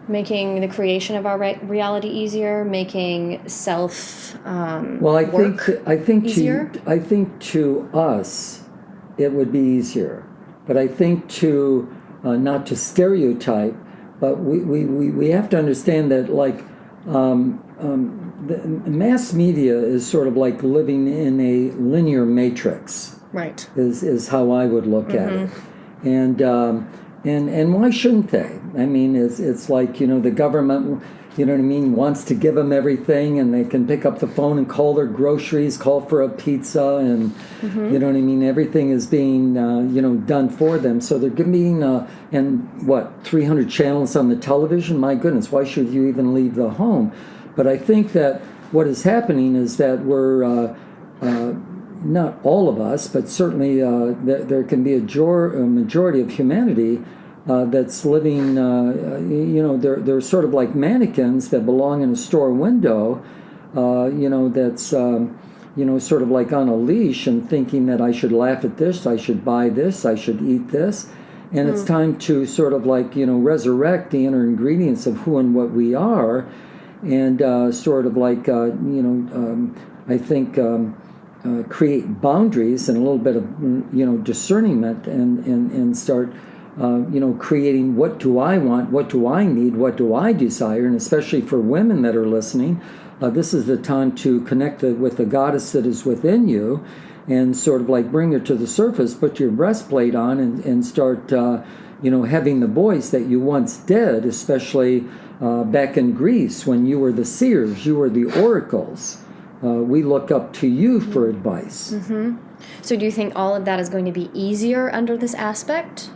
Making the creation of our reality easier, making self I think easier? I think to us it would be easier, but I think to not to stereotype, but we have to understand that the mass media is sort of like living in a linear matrix. Right. Is how I would look at it, and why shouldn't they? I mean, it's like, the government, wants to give them everything, and they can pick up the phone and call their groceries, call for a pizza, and everything is being done for them. So they're giving 300 channels on the television. My goodness, why should you even leave the home? But I think that what is happening is that we're not all of us, but certainly there can be a majority of humanity that's living, they're sort of like mannequins that belong in a store window, that's, sort of like on a leash and thinking that I should laugh at this, I should buy this, I should eat this. And it's time to sort of like, resurrect the inner ingredients of who and what we are, and sort of like, I think, create boundaries and a little bit of, discernment, and start, creating, what do I want, what do I need, what do I desire, and especially for women that are listening, this is the time to connect with the goddess that is within you, and sort of like bring her to the surface, put your breastplate on, and start, having the voice that you once did, especially back in Greece when you were the seers, you were the oracles. We look up to you for advice. So do you think all of that is going to be easier under this aspect?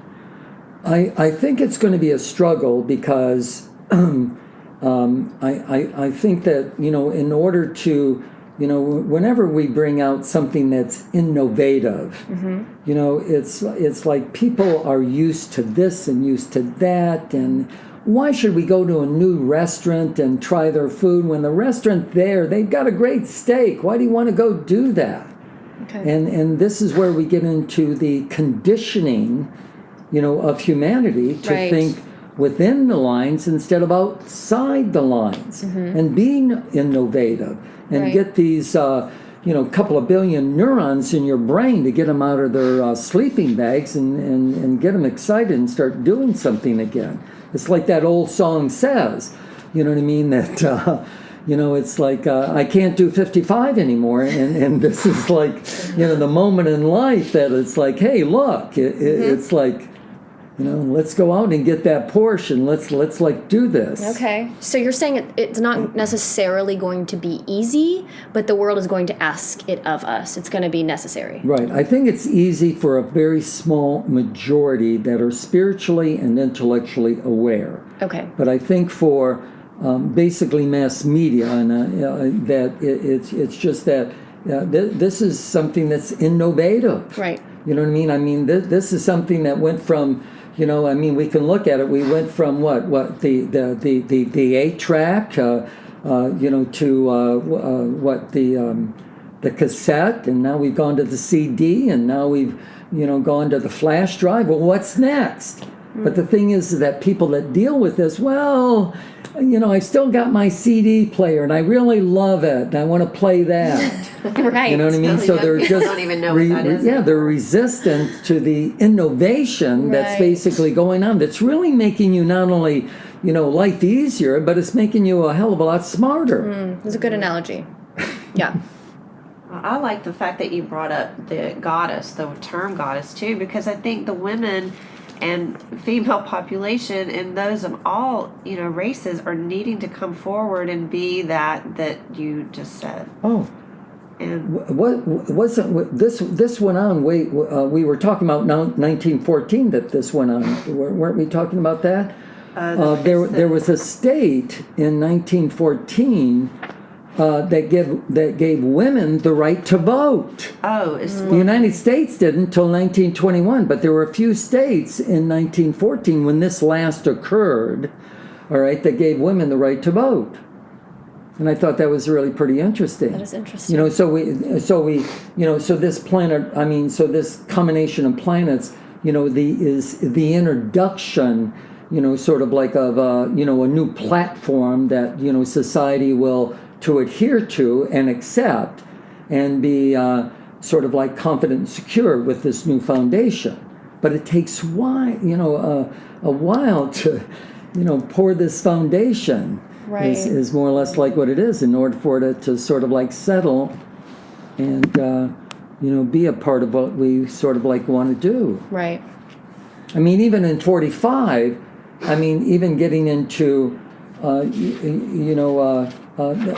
I think it's going to be a struggle because I think that, in order to, whenever we bring out something that's innovative, it's like people are used to this and used to that, and why should we go to a new restaurant and try their food when the restaurant there, they've got a great steak? Why do you want to go do that? Okay. And this is where we get into the conditioning, of humanity to think within the lines instead of outside the lines, and being innovative, and get these, couple of billion neurons in your brain to get them out of their sleeping bags and get them excited and start doing something again. It's like that old song says, that, it's like, I can't do 55 anymore. And this is like, the moment in life that it's like, hey, look, it's like, let's go out and get that Porsche and let's like do this. Okay. So you're saying it's not necessarily going to be easy, but the world is going to ask it of us. It's going to be necessary. Right. I think it's easy for a very small majority that are spiritually and intellectually aware. Okay. But I think for basically mass media, and that it's just that this is something that's innovative. Right. You know what I mean? I mean, this is something that went from, we can look at it. We went from the 8-track, to the cassette, and now we've gone to the CD, and now we've, gone to the flash drive. Well, what's next? But the thing is that people that deal with this, I still got my CD player and I really love it. And I want to play that. Right. You know what I mean? Really So young they're people just don't even know what that is they're anymore. resistant to the innovation that's Right. basically going on. That's really making you not only life easier, but it's making you a hell of a lot smarter. That's a good analogy. Yeah. I like the fact that you brought up the goddess, the term goddess too, because I think the women and female population and those of all races are needing to come forward and be that you just said. Oh. And What wasn't this went on? Wait, we were talking about 1914 that this went on. Weren't we talking about that? There was a state in 1914 that gave women the right to vote. The United States didn't until 1921, but there were a few states in 1914 when this last occurred, all right, that gave women the right to vote. And I thought that was really pretty interesting. That is interesting. So this planet, so this combination of planets, is the introduction, sort of like of a new platform that, society will to adhere to and accept and be sort of like confident and secure with this new foundation. But it takes a while to, pour this foundation. Right. Is more or less like what it is in order for it to sort of like settle and, be a part of what we sort of like want to do. Right. I mean, even in 45, even getting into,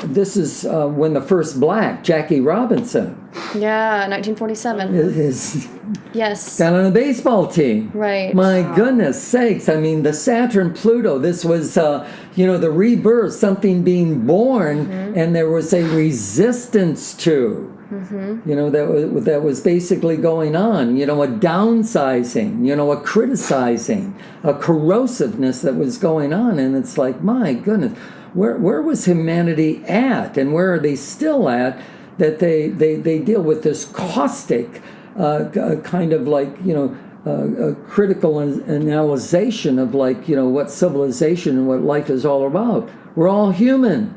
this is when the first black, Jackie Robinson, Yeah, 1947. is Yes. down on a baseball team. Right. My goodness sakes. The Saturn Pluto, this was, the rebirth, something being born, and there was a resistance to. That was basically going on, a downsizing, a criticizing, a corrosiveness that was going on. And it's like, my goodness, where was humanity at, and where are they still at, that they deal with this caustic kind of like, a critical analyzation of like, what civilization and what life is all about. We're all human.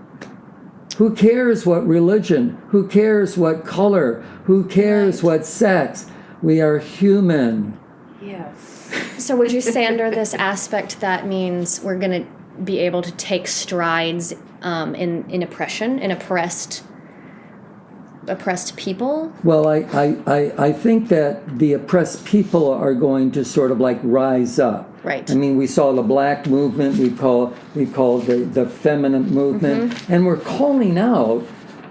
Who cares what religion? Who cares what color? Who cares what sex? We are human. yes. So would you say under this aspect that means we're going to be able to take strides in oppression, in oppressed people? Well, I think that the oppressed people are going to sort of like rise up. Right. We saw the black movement, we call the feminine movement, and we're calling out,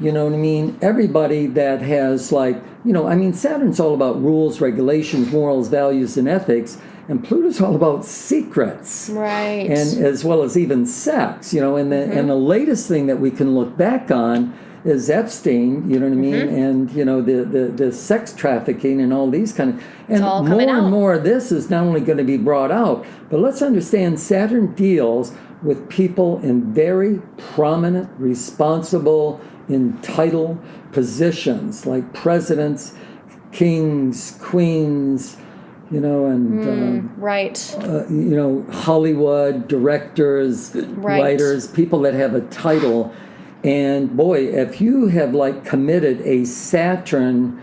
everybody that has like, Saturn's all about rules, regulations, morals, values, and ethics, and Pluto's all about secrets. Right. And as well as even sex, and the latest thing that we can look back on is Epstein, and the sex trafficking and all these kind of, and all more coming out. and more of this is not only going to be brought out, but let's understand Saturn deals with people in very prominent, responsible, entitled positions like presidents, kings, queens, Right. Hollywood directors, Right. writers, people that have a title. And boy, if you have like committed a Saturn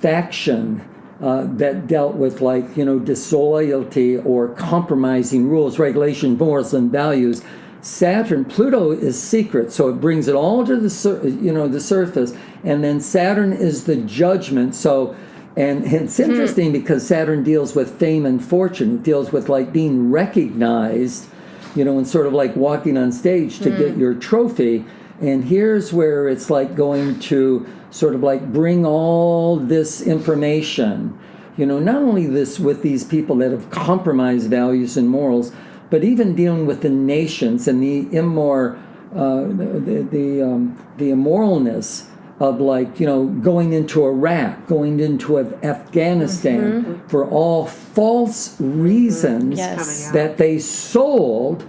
faction that dealt with like disloyalty or compromising rules, regulations, morals, and values, Saturn, Pluto is secret, so it brings it all to the surface, and then Saturn is the judgment. So, and it's interesting because Saturn deals with fame and fortune. It deals with like being recognized, and sort of like walking on stage to get your trophy. And here's where it's like going to sort of like bring all this information, not only this with these people that have compromised values and morals, but even dealing with the nations and the immoralness of like, going into Iraq, going into Afghanistan for all false reasons Yes. that they sold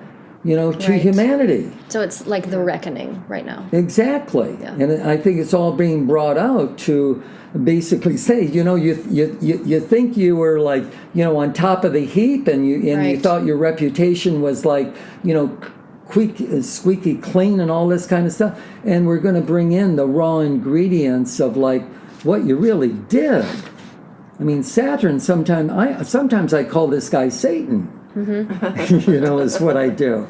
to Right. humanity. So it's like the reckoning right now. Exactly. Yeah. And I think it's all being brought out to basically say, you think you were like, on top of the heap, and you Right. thought your reputation was like, squeaky clean and all this kind of stuff. And we're going to bring in the raw ingredients of like what you really did. I mean, Saturn, sometimes I call this guy Satan. Is what I do.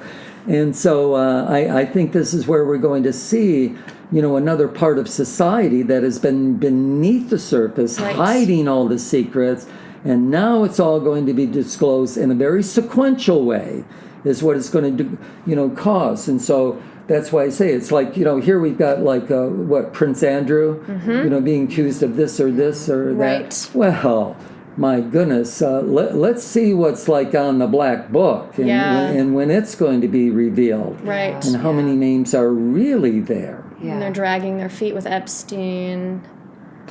And so I think this is where we're going to see, another part of society that has been beneath the surface, Right. hiding all the secrets, and now it's all going to be disclosed in a very sequential way, is what it's going to do, cause. And so that's why I say it's like, here we've got like, Prince Andrew, being accused of this or that. Right. Well, my goodness, let's see what's like on the black book, and, and when it's going to be revealed, Right. and how many names are really there. And they're dragging their feet with Epstein.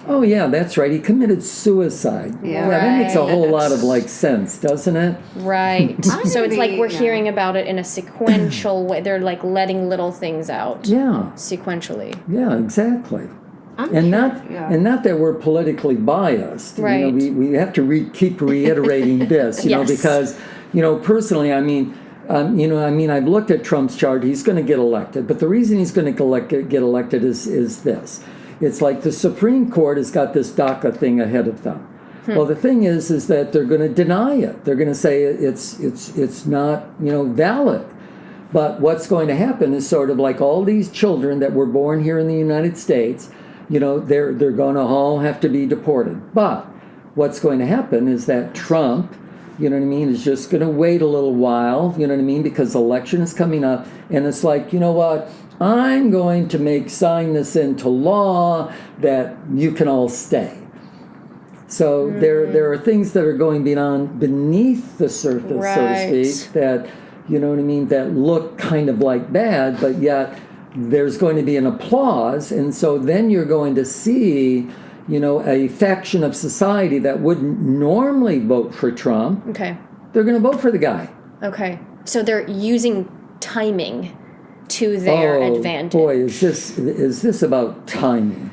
Oh yeah, that's right. He committed suicide. Yeah. That makes a Right. whole lot of like sense, doesn't it? Right. So it's like we're yeah. hearing about it in a sequential way. They're like letting little things out Yeah, sequentially. yeah, exactly. I'm And curious- not that we're politically biased. Right. We have to keep reiterating this, Yes. because personally, I've looked at Trump's chart. He's going to get elected, but the reason he's going to get elected is this. It's like the Supreme Court has got this DACA thing ahead of them. Well, the thing is that they're going to deny it. They're going to say it's not valid. But what's going to happen is sort of like all these children that were born here in the United States, they're going to all have to be deported. But what's going to happen is that Trump, is just going to wait a little while, because the election is coming up, and it's like, what? I'm going to sign this into law that you can all stay. So there are things that are going beneath the surface, so to Right. speak, that, that look kind of like bad, but yet there's going to be an applause. And so then you're going to see, a faction of society that wouldn't normally vote for Trump. Okay. They're going to vote for the guy. Okay. So they're using timing to their advantage. Boy, is this about timing?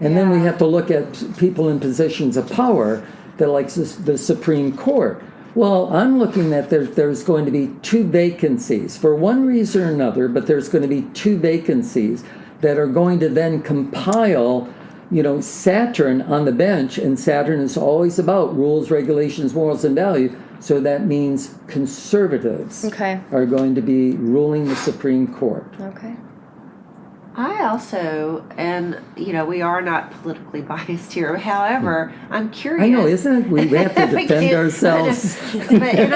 And then we have to look at people in positions of power that like the Supreme Court. Well, I'm looking at there's going to be 2 vacancies for one reason or another, but there's going to be 2 vacancies that are going to then compile, Saturn on the bench, and Saturn is always about rules, regulations, morals, and value. So that means conservatives are going to be ruling the Supreme Court. Okay. I also, and we are not politically biased here. However, I'm curious. I know, isn't it? We have to defend ourselves. There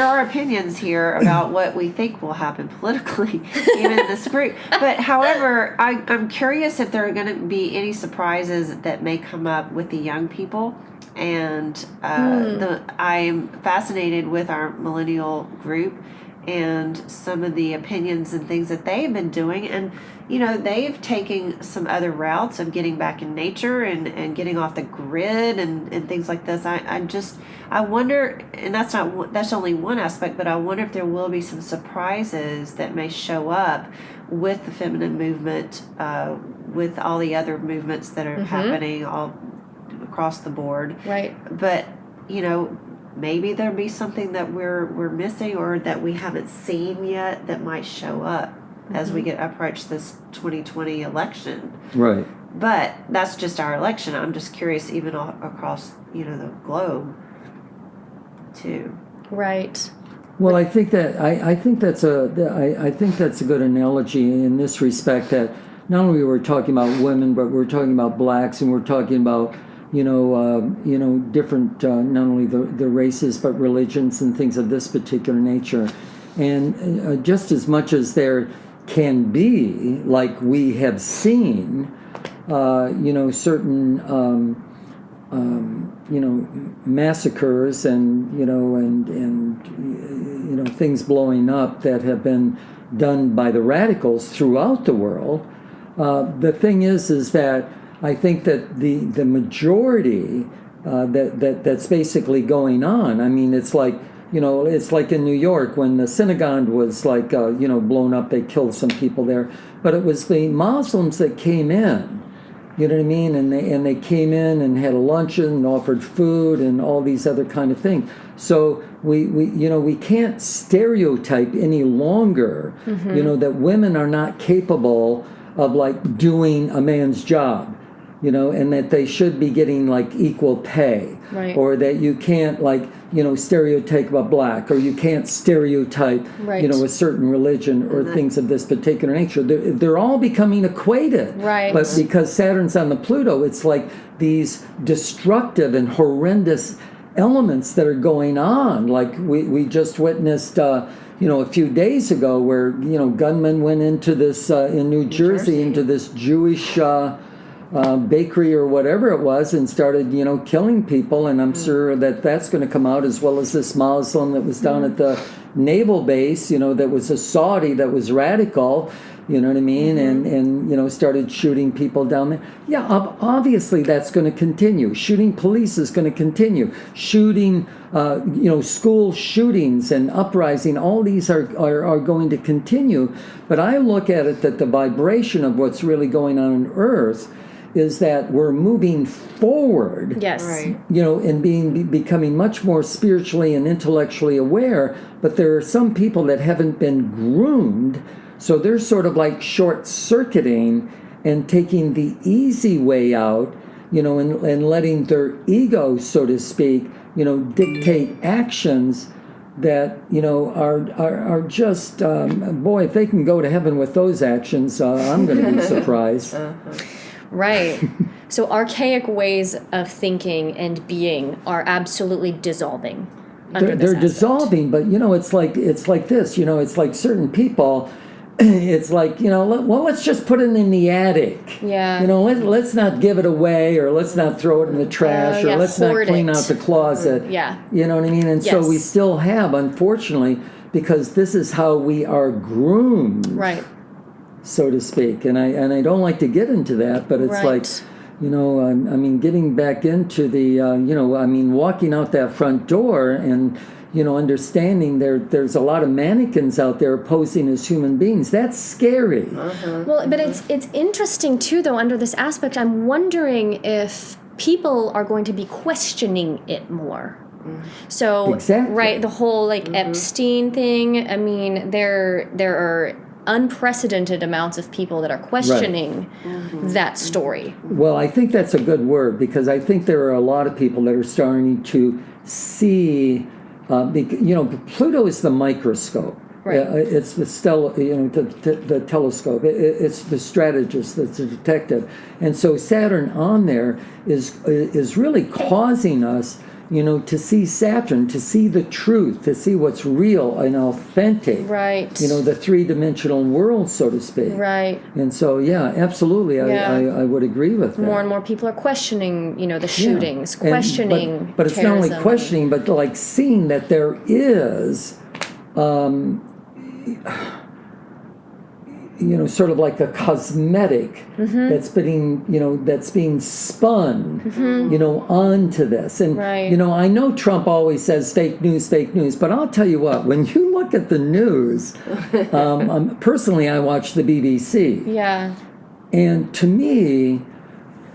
are opinions here about what we think will happen politically, even in this group. But however, I'm curious if there are going to be any surprises that may come up with the young people. And I'm fascinated with our millennial group and some of the opinions and things that they've been doing. And, they've taken some other routes of getting back in nature and getting off the grid and things like this. I wonder, and that's only one aspect, but I wonder if there will be some surprises that may show up with the feminine movement, with all the other movements that are happening all across the board. Right. But, maybe there'll be something that we're missing or that we haven't seen yet that might show up as we approach this 2020 election. Right. But that's just our election. I'm just curious, even across the globe, too. Right. Well, I think that's a good analogy in this respect, that not only we're talking about women, but we're talking about blacks, and we're talking about different, not only the races, but religions and things of this particular nature. And just as much as there can be, like we have seen, certain, massacres and things blowing up that have been done by the radicals throughout the world. The thing is that I think that the majority that's basically going on. I mean, it's like it's like in New York when the synagogue was like, blown up, they killed some people there. But it was the Muslims that came in, you know what I mean? And they came in and had a luncheon and offered food and all these other kind of things. So we can't stereotype any longer, that women are not capable of like doing a man's job. And that they should be getting like equal pay, right. Or that you can't like, stereotype a black, or you can't stereotype, right. A certain religion or things of this particular nature. They're all becoming equated, right. But because Saturn's on the Pluto, it's like these destructive and horrendous elements that are going on. Like we just witnessed, a few days ago where, gunmen went into this, in New Jersey, into this Jewish bakery or whatever it was and started, killing people. And I'm sure that that's going to come out, as well as this Muslim that was down at the naval base, that was a Saudi that was radical, you know what I mean? And started shooting people down there. Yeah, obviously that's going to continue. Shooting police is going to continue. Shooting, school shootings and uprising, all these are going to continue. But I look at it that the vibration of what's really going on Earth is that we're moving forward, yes, right. And becoming much more spiritually and intellectually aware. But there are some people that haven't been groomed, so they're sort of like short-circuiting and taking the easy way out, and letting their ego, so to speak, dictate actions that are just boy, if they can go to heaven with those actions, I'm going to be surprised. Right. So archaic ways of thinking and being are absolutely dissolving. They're dissolving, but it's like this. It's like certain people. It's like let's just put it in the attic. Yeah. Let's not give it away, or let's not throw it in the trash, or let's not clean out the closet. Yeah. You know what I mean? And so we still have, unfortunately, because this is how we are groomed. Right. So to speak, and I don't like to get into that, but it's like, getting back into the, walking out that front door and, understanding there's a lot of mannequins out there posing as human beings. That's scary. Uh-huh. Well, but it's interesting too, though. Under this aspect, I'm wondering if people are going to be questioning it more. So, exactly. Right, the whole Epstein thing. I mean, there are unprecedented amounts of people that are questioning that story. Well, I think that's a good word, because I think there are a lot of people that are starting to see, Pluto is the microscope. Right. It's the the telescope. It's the strategist, that's the detective. And so Saturn on there is really causing us, to see Saturn, to see the truth, to see what's real and authentic. Right. The three-dimensional world, so to speak. Right. And so, yeah, absolutely, I would agree with that. More and more people are questioning, the shootings, questioning but it's not only terrorism. questioning, but like seeing that there is, sort of like a cosmetic that's being spun, onto this. And, I know Trump always says fake news, but I'll tell you what, when you look at the news, personally, I watch the BBC. Yeah. And to me,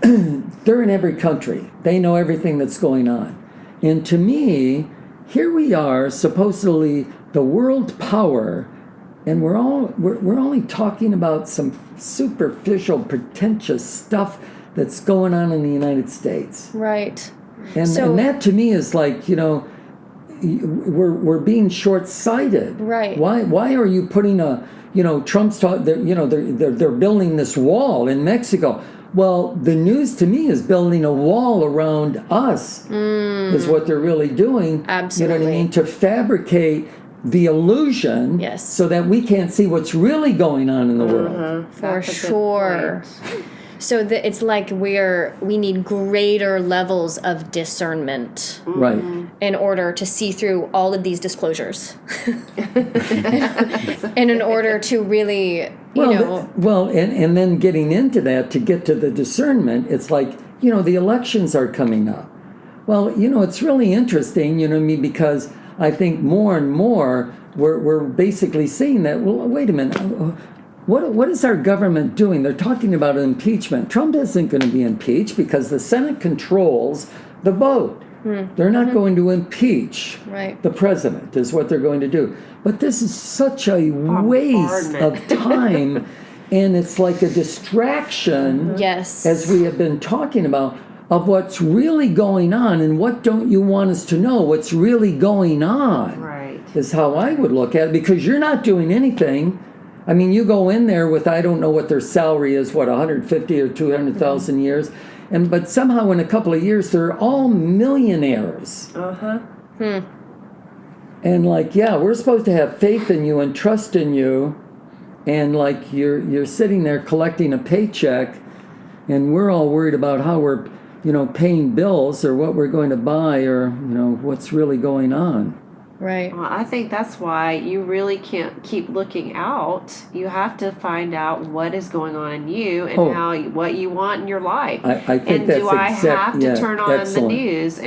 they're in every country. They know everything that's going on. And to me, here we are, supposedly the world power, and we're only talking about some superficial, pretentious stuff that's going on in the United States. Right. And that to me is like, we're being short-sighted. Right. Why are you putting Trump's they're building this wall in Mexico. Well, the news to me is building a wall around us is what they're really doing. Absolutely. You know what I mean? To fabricate the illusion, yes, so that we can't see what's really going on in the world. For sure. So it's like we need greater levels of discernment, right, in order to see through all of these disclosures, and in order to really, and then getting into that to get to the discernment, it's like the elections are coming up. Well, it's really interesting, because I think more and more we're basically seeing that, well, wait a minute, what is our government doing? They're talking about impeachment. Trump isn't going to be impeached because the Senate controls the vote. They're not going to impeach the president, is what they're going to do. But this is such a waste of time, and it's like a distraction, as we have been talking about, of what's really going on. And what don't you want us to know? What's really going on is how I would look at it, because you're not doing anything. I mean, you go in there with, I don't know what their salary is, 150 or 200,000 years, but somehow in a couple of years they're all millionaires. And like, yeah, we're supposed to have faith in you and trust in you, and like you're sitting there collecting a paycheck, and we're all worried about how we're, paying bills or what we're going to buy or, what's really going on. Right. Well, I think that's why you really can't keep looking out. You have to find out what is going on in you and what you want in your life. I think and that's do I have to turn on excellent. the news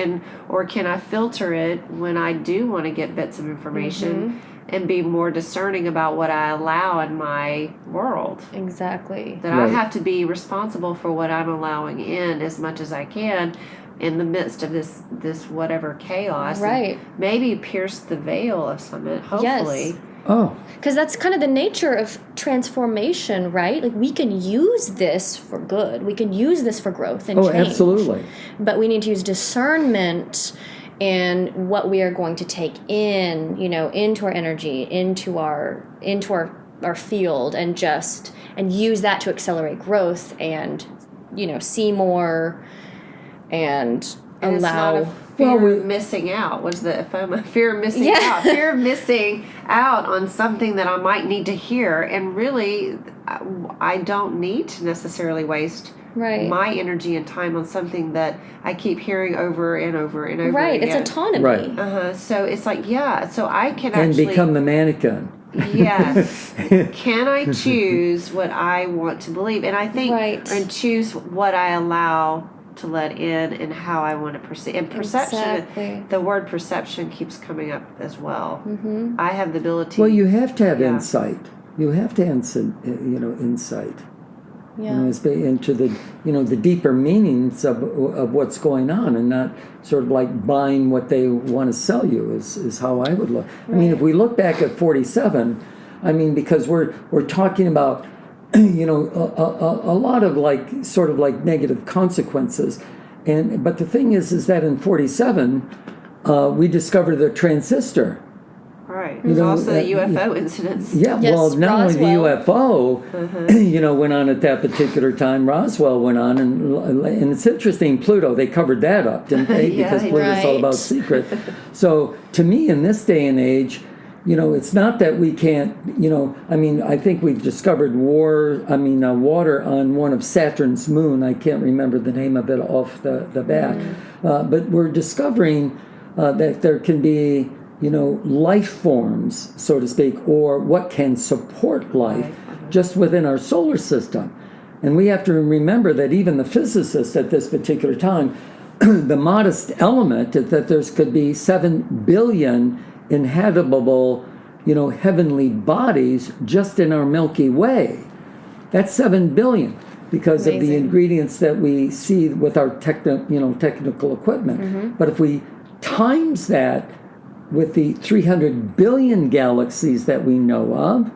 or can I filter it when I do want to get bits of information and be more discerning about what I allow in my world? Exactly. That I have to be responsible for what I'm allowing in as much as I can in the midst of this whatever chaos. Right. And maybe pierce the veil of some of it, hopefully. Yes. Oh. Because that's kind of the nature of transformation, right? Like, we can use this for good. We can use this for growth and change. Oh, absolutely. But we need to use discernment and what we are going to take in, into our energy, into our field, and use that to accelerate growth and, see more and allow. It's not a fear of missing out. What's the FOMO? Fear of missing out. Fear of missing out on something that I might need to hear. And really, I don't need to necessarily waste my energy and time on something that I keep hearing over and over and over again. Right, it's autonomy. Right. So it's like, so I can actually... And become the mannequin. Yes. Can I choose what I want to believe? And I think... And choose what I allow to let in and how I want to perceive. And perception, the word perception keeps coming up as well. I have the ability... Well, you have to have insight. You have to have, insight. Into the deeper meanings of what's going on, and not sort of like buying what they want to sell you is how I would look. I mean, if we look back at 47, because we're talking about a lot of sort of negative consequences, but the thing is that in 47 we discovered the transistor. Right. There's also the UFO incidents. Yeah, well, not only the UFO, went on at that particular time. Roswell went on, and it's interesting. Pluto, they covered that up, didn't they? Because Pluto's all about secret. So to me, in this day and age, it's not that we can't. I think we've discovered water on one of Saturn's moon. I can't remember the name of it off the bat, but we're discovering that there can be life forms, so to speak, or what can support life just within our solar system. And we have to remember that even the physicists at this particular time, the modest element is that there could be 7 billion inhabitable, heavenly bodies just in our Milky Way. That's 7 billion because of the ingredients that we see with our technical equipment. But if we times that with the 300 billion galaxies that we know of,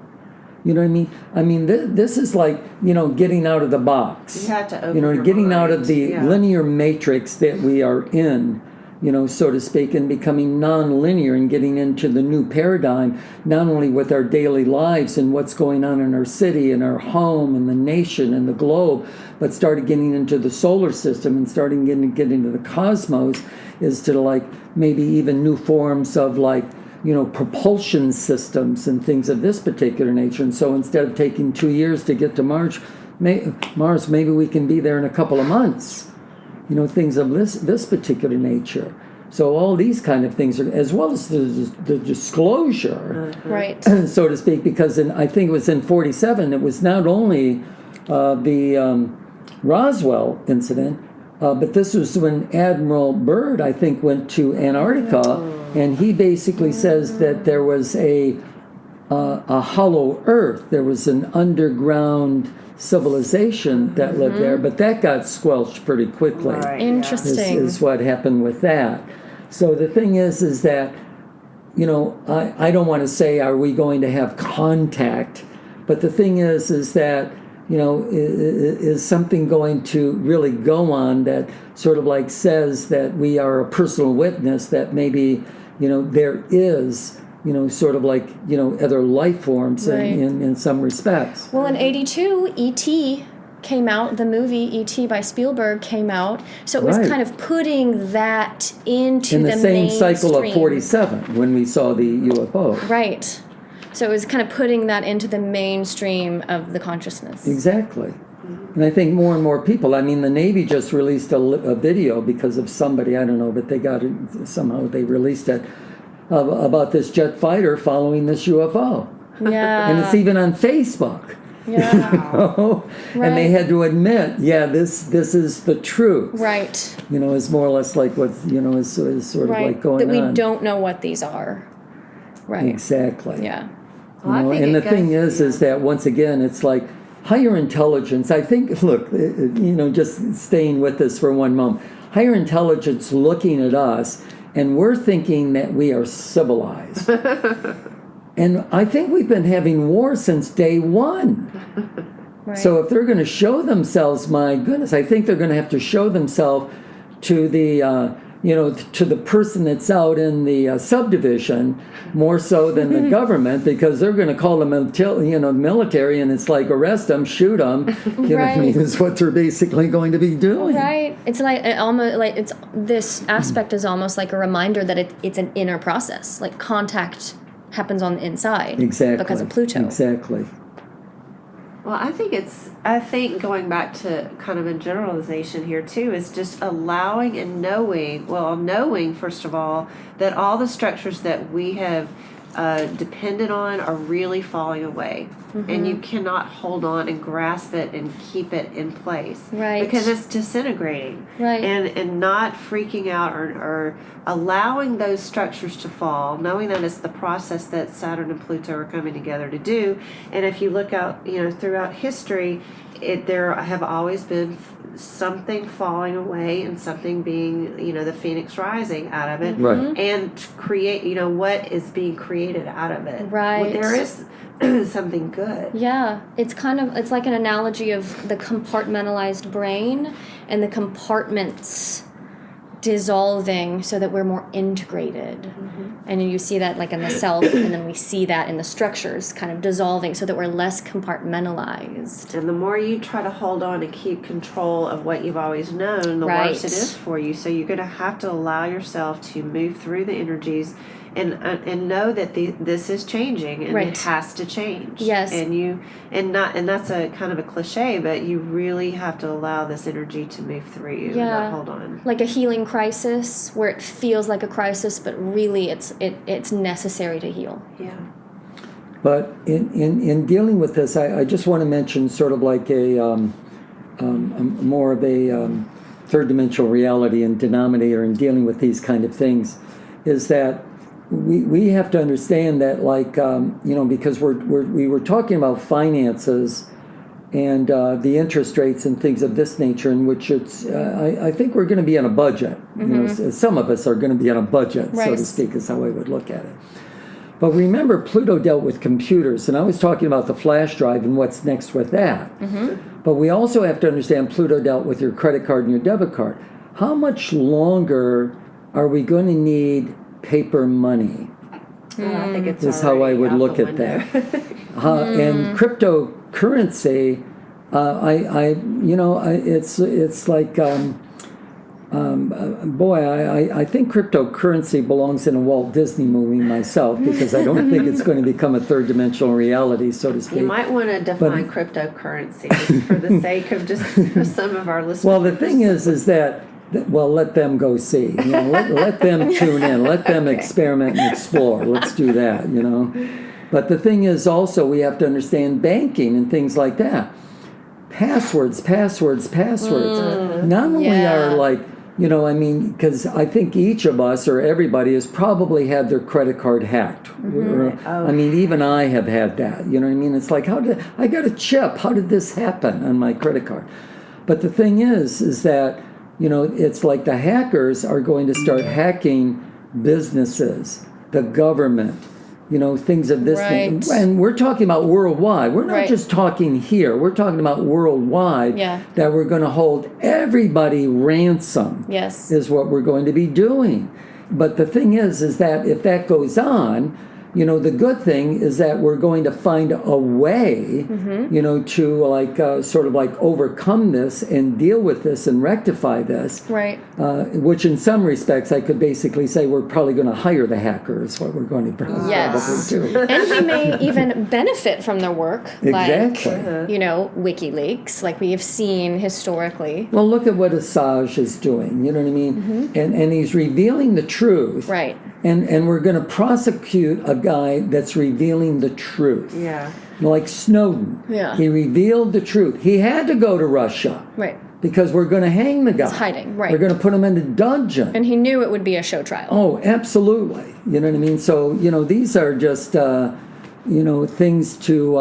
you know what I mean? This is like, getting out of the box. You have to open your getting mind. out of the linear matrix that we are in, so to speak, and becoming non-linear and getting into the new paradigm, not only with our daily lives and what's going on in our city and our home and the nation and the globe, but started getting into the solar system and starting getting into the cosmos, is to maybe even new forms of propulsion systems and things of this particular nature. And so instead of taking 2 years to get to Mars, maybe we can be there in a couple of months. Things of this particular nature. So all these kind of things are, as well as the disclosure, so to speak, because I think it was in 47, it was not only the Roswell incident, but this was when Admiral Byrd, I think, went to Antarctica And he basically says that there was a hollow earth. There was an underground civilization that lived there, but that got squelched pretty quickly. Right. Interesting. Is what happened with that. So the thing is that, you know, I don't want to say are we going to have contact, but the thing is that, you know, is something going to really go on that sort of like says that we are a personal witness, that maybe, you know, there is, you know, sort of like, you know, other life forms in some respects. Well, in '82, E.T. came out. The movie E.T. by Spielberg came out. So it was kind of putting that into in the same cycle of mainstream. 47 when we saw the UFO. Right. So it was kind of putting that into the mainstream of the consciousness. Exactly. And I think more and more people, I mean, the Navy just released a video because of somebody, I don't know, but they got it, somehow they released it, about this jet fighter following this UFO. Yeah. And it's even on Facebook. Yeah. And they had to admit, this is the truth. Right. You know, it's more or less like what, you know, is sort of like going on. That we don't know what these are. Right. Exactly. Yeah. You know, and the thing is that once again, it's like higher intelligence. I think, look, you know, just staying with this for one moment, higher intelligence looking at us, and we're thinking that we are civilized. And I think we've been having war since day one. Right. So if they're going to show themselves, my goodness, I think they're going to have to show themselves to the, you know, to the person that's out in the subdivision more so than the government, because they're going to call them, you know, military, and it's like arrest them, shoot them. You know, I mean, is what they're basically going to be doing. Right. It's like almost like it's this aspect is almost like a reminder that it's an inner process. Like contact happens on the inside. Exactly. Because of Pluto. Exactly. Well, I think going back to kind of a generalization here too, is just allowing and knowing first of all, that all the structures that we have depended on are really falling away. And you cannot hold on and grasp it and keep it in place. Right. Because it's disintegrating. Right. And not freaking out or allowing those structures to fall, knowing that it's the process that Saturn and Pluto are coming together to do. And if you look out, you know, throughout history, there have always been something falling away and something being, you know, the phoenix rising out of it. Right. And create, you know, what is being created out of it. Right. Well, there is something good. Yeah, it's like an analogy of the compartmentalized brain and the compartments dissolving so that we're more integrated. And you see that like in the self, and then we see that in the structures kind of dissolving so that we're less compartmentalized. And the more you try to hold on and keep control of what you've always known, the worse it is for you. So you're going to have to allow yourself to move through the energies and know that this is changing, and it has to change. Yes. And that's a kind of a cliche, but you really have to allow this energy to move through you and not hold on. Like a healing crisis where it feels like a crisis, but really it's necessary to heal. Yeah. But in dealing with this, I just want to mention sort of like a more of a third dimensional reality and denominator in dealing with these kind of things, is that we have to understand that, like, you know, because we were talking about finances and the interest rates and things of this nature, in which it's I think we're going to be on a budget. You know, some of us are going to be on a budget, so to speak, is how I would look at it. But remember, Pluto dealt with computers, and I was talking about the flash drive and what's next with that. But we also have to understand Pluto dealt with your credit card and your debit card. How much longer are we going to need paper money? I think it's is how I would look at window. that. And cryptocurrency, it's like, I think cryptocurrency belongs in a Walt Disney movie myself, because I don't think it's going to become a third dimensional reality, so to speak. You might want to define cryptocurrency just for the sake of just some of our listeners. Well, the thing is that, well, let them go see. You know, let them tune in. Let them experiment and explore. Let's do that, you know. But the thing is also, we have to understand banking and things like that. Passwords. Not only are, like, I mean, because I think each of us or everybody has probably had their credit card hacked. I mean, even I have had that. You know what I mean? It's like, I got a chip. How did this happen on my credit card? But the thing is that, it's like the hackers are going to start hacking businesses, the government, things of this Right. thing. And we're talking about worldwide. We're not Right. just talking here. We're talking about worldwide. Yeah. That we're going to hold everybody ransom. Yes. Is what we're going to be doing. But the thing is that if that goes on, the good thing is that we're going to find a way, to like sort of like overcome this and deal with this and rectify this. Right. Which in some respects I could basically say we're probably going to hire the hackers, what we're going to probably Yes. do. And we may even benefit from their work, Exactly. like, WikiLeaks, like we have seen historically. Well, look at what Assange is doing, you know what I mean? And he's revealing the truth. Right. And we're going to prosecute a guy that's revealing the truth. Yeah. Like Snowden. Yeah. He revealed the truth. He had to go to Russia. Right. Because we're going to hang the guy. He's hiding, right. We're going to put him in a dungeon. And he knew it would be a show trial. Oh, absolutely. You know what I mean? So, these are just, things to,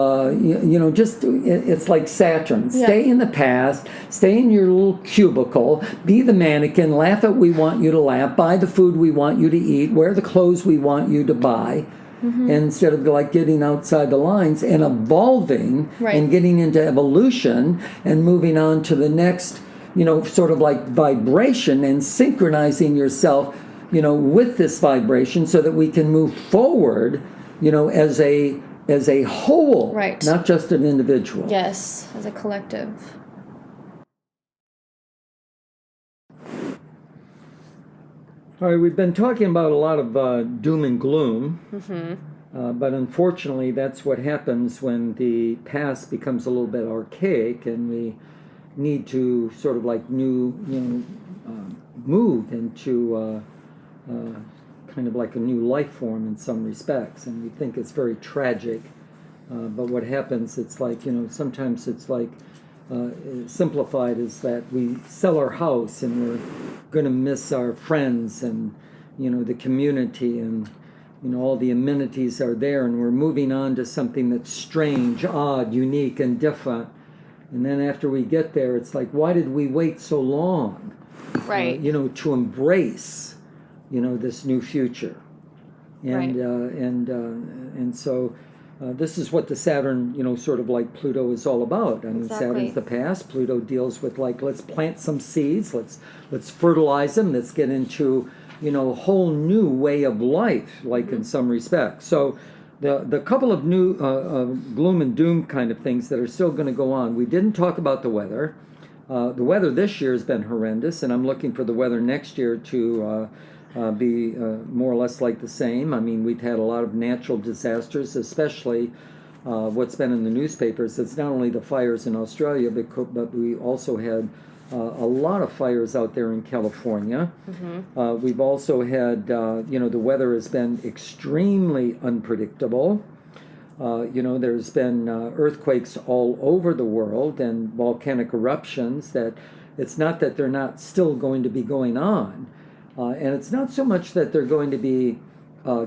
it's like Saturn. Yeah. Stay in the past, stay in your little cubicle, be the mannequin, laugh at what we want you to laugh, buy the food we want you to eat, wear the clothes we want you to buy. Instead of like getting outside the lines and evolving Right. and getting into evolution and moving on to the next, sort of like vibration and synchronizing yourself, with this vibration so that we can move forward, as a whole, Right. not just an individual. Yes, as a collective. All right, we've been talking about a lot of doom and gloom, but unfortunately, that's what happens when the past becomes a little bit archaic, and we need to sort of like move into kind of like a new life form in some respects, and we think it's very tragic. But what happens? It's like sometimes it's like. Simplified is that we sell our house and we're going to miss our friends and the community and all the amenities are there, and we're moving on to something that's strange, odd, unique, and different. And then after we get there, it's like, why did we wait so long? Right. To embrace this new future. And Right. And so. This is what the Saturn, sort of like Pluto is all about. I mean, Exactly. Saturn's the past. Pluto deals with like, let's plant some seeds, let's fertilize them, let's get into, a whole new way of life, like in some respects. So the couple of new gloom and doom kind of things that are still going to go on. We didn't talk about the weather. The weather this year has been horrendous, and I'm looking for the weather next year to be more or less like the same. I mean, we've had a lot of natural disasters, especially what's been in the newspapers. It's not only the fires in Australia, but we also had a lot of fires out there in California. We've also had, the weather has been extremely unpredictable. There's been earthquakes all over the world and volcanic eruptions that it's not that they're not still going to be going on. And it's not so much that they're going to be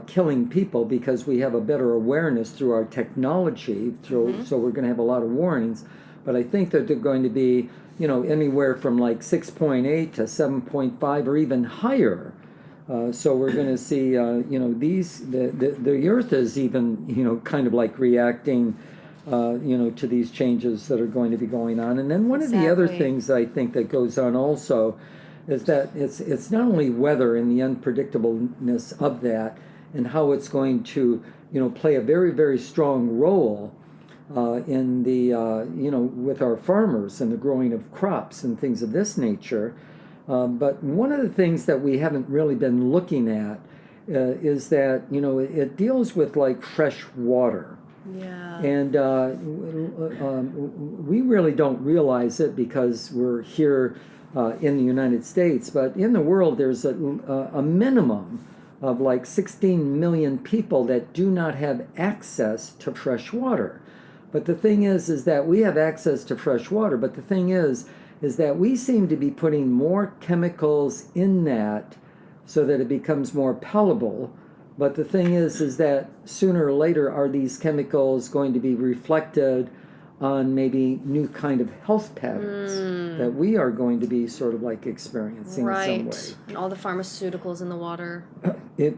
killing people, because we have a better awareness through our technology, so we're going to have a lot of warnings. But I think that they're going to be, anywhere from like 6.8 to 7.5 or even higher. So we're going to see, the Earth is even, kind of like reacting, to these changes that are going to be going on. And then one of the other Exactly. things I think that goes on also is that it's not only weather and the unpredictableness of that and how it's going to play a very, very strong role in the with our farmers and the growing of crops and things of this nature. But one of the things that we haven't really been looking at is that it deals with like fresh water. Yeah. And we really don't realize it because we're here in the United States, but in the world there's a minimum of like 16 million people that do not have access to fresh water. But the thing is that we have access to fresh water, but the thing is is that we seem to be putting more chemicals in that so that it becomes more palatable. But the thing is that sooner or later, are these chemicals going to be reflected on maybe new kind of health patterns that we are going to be sort of like experiencing in some way? And all the pharmaceuticals in the water. It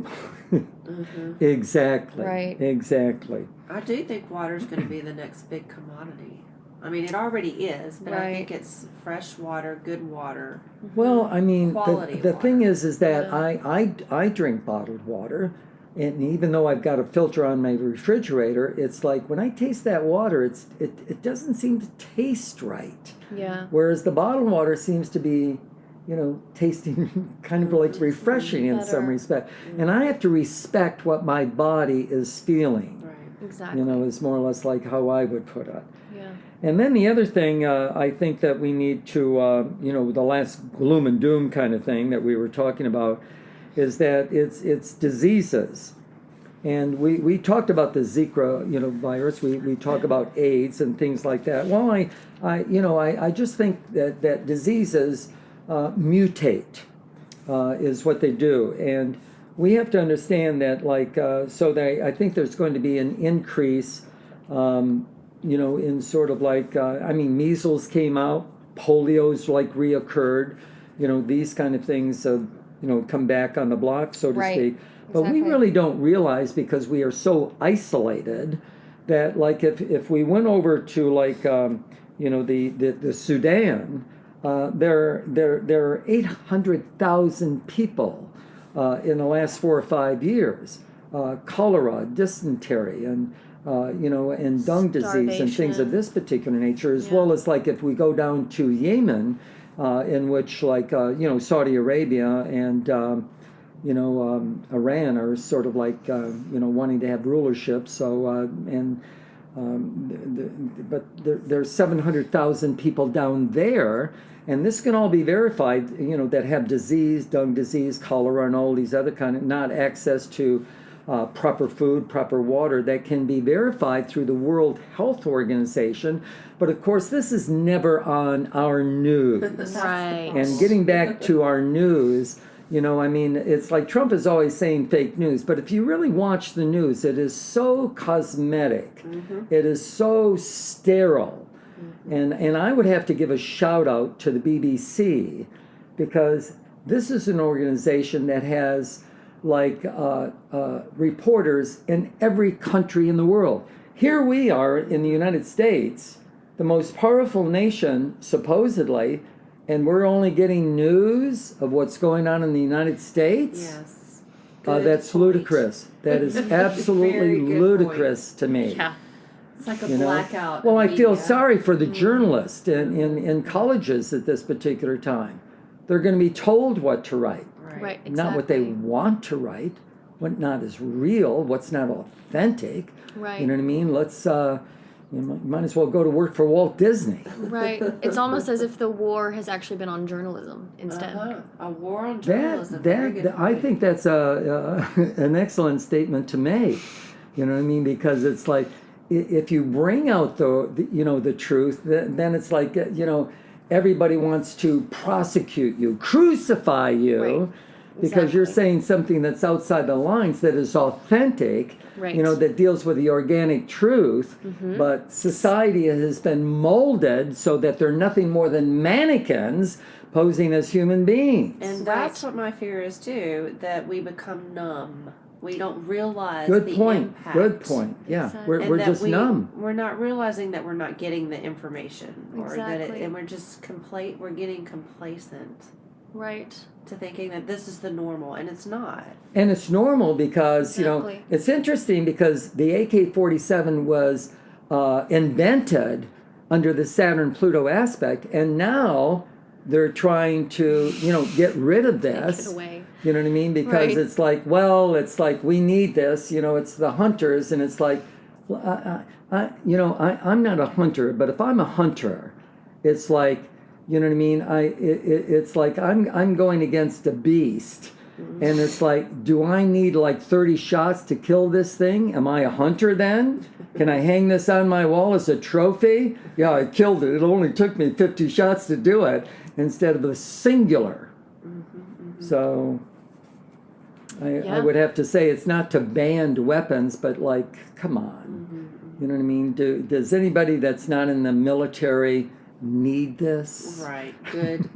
Exactly. Right. Exactly. I do think water is going to be the next big commodity. I mean, it already is, but I think it's fresh water, good water. Well, I mean, Quality the thing water. is that I drink bottled water, and even though I've got a filter on my refrigerator, it's like when I taste that water, it doesn't seem to taste right. Yeah. Whereas the bottled water seems to be, tasting kind of like refreshing in some respect. And I have to respect what my body is feeling. Right. Exactly. Is more or less like how I would put it. Yeah. And then the other thing I think that we need to, the last gloom and doom kind of thing that we were talking about is that it's diseases. And we talked about the Zika, virus. We talk about AIDS and things like that. Well, I just think that diseases mutate is what they do. And we have to understand that, I think there's going to be an increase in sort of measles came out, polio's reoccurred, these kind of things come back on the block, so to speak. But we really don't realize, because we are so isolated, that if we went over to the Sudan, there are 800,000 people in the last 4 or 5 years, cholera, dysentery, and dung disease and things of this particular nature, as well as if we go down to Yemen, in which Saudi Arabia and Iran are sort of wanting to have rulership. So but there's 700,000 people down there, and this can all be verified. That have disease, dung disease, cholera, and all these other kind of not access to proper food, proper water, that can be verified through the World Health Organization. But of course, this is never on our news. Right. And getting back to our news, it's like Trump is always saying fake news, but if you really watch the news, it is so cosmetic. It is so sterile. And I would have to give a shout out to the BBC, because this is an organization that has reporters in every country in the world. Here we are in the United States, the most powerful nation, supposedly, and we're only getting news of what's going on in the United States? Yes. That's ludicrous. That is absolutely ludicrous to me. Yeah. It's like a blackout. Well, I feel sorry for the journalists in colleges at this particular time. They're going to be told what to write. Right, exactly. Not what they want to write, what not is real, what's not authentic. Right. You know what I mean? Let's, you might as well go to work for Walt Disney. Right. It's almost as if the war has actually been on journalism instead. A war on journalism. I think that's an excellent statement to make. You know what I mean? Because it's like, if you bring out the truth, then it's like, everybody wants to prosecute you, crucify you, right. Because you're saying something that's outside the lines, that is authentic, right. That deals with the organic truth. But society has been molded so that they're nothing more than mannequins posing as human beings. And that's what my fear is too, that we become numb. We don't realize Good the point. impact. Good point. Yeah, Exactly. we're just numb. We're not realizing that we're not getting the information, or Exactly. and we're just we're getting complacent Right. to thinking that this is the normal, and it's not. And it's normal because, Exactly. it's interesting because the AK-47 was invented under the Saturn-Pluto aspect, and now they're trying to, get rid of this. Take it away. You know what I mean? Because Right. it's like, we need this, it's the hunters, and it's like, I'm not a hunter, but if I'm a hunter, it's like, you know what I mean? It's like I'm going against a beast, And it's like, do I need like 30 shots to kill this thing? Am I a hunter then? Can I hang this on my wall as a trophy? Yeah, I killed it. It only took me 50 shots to do it instead of a singular. So I would have to say it's not to ban weapons, but like, come on. You know what I mean? Does anybody that's not in the military need this? Right. Good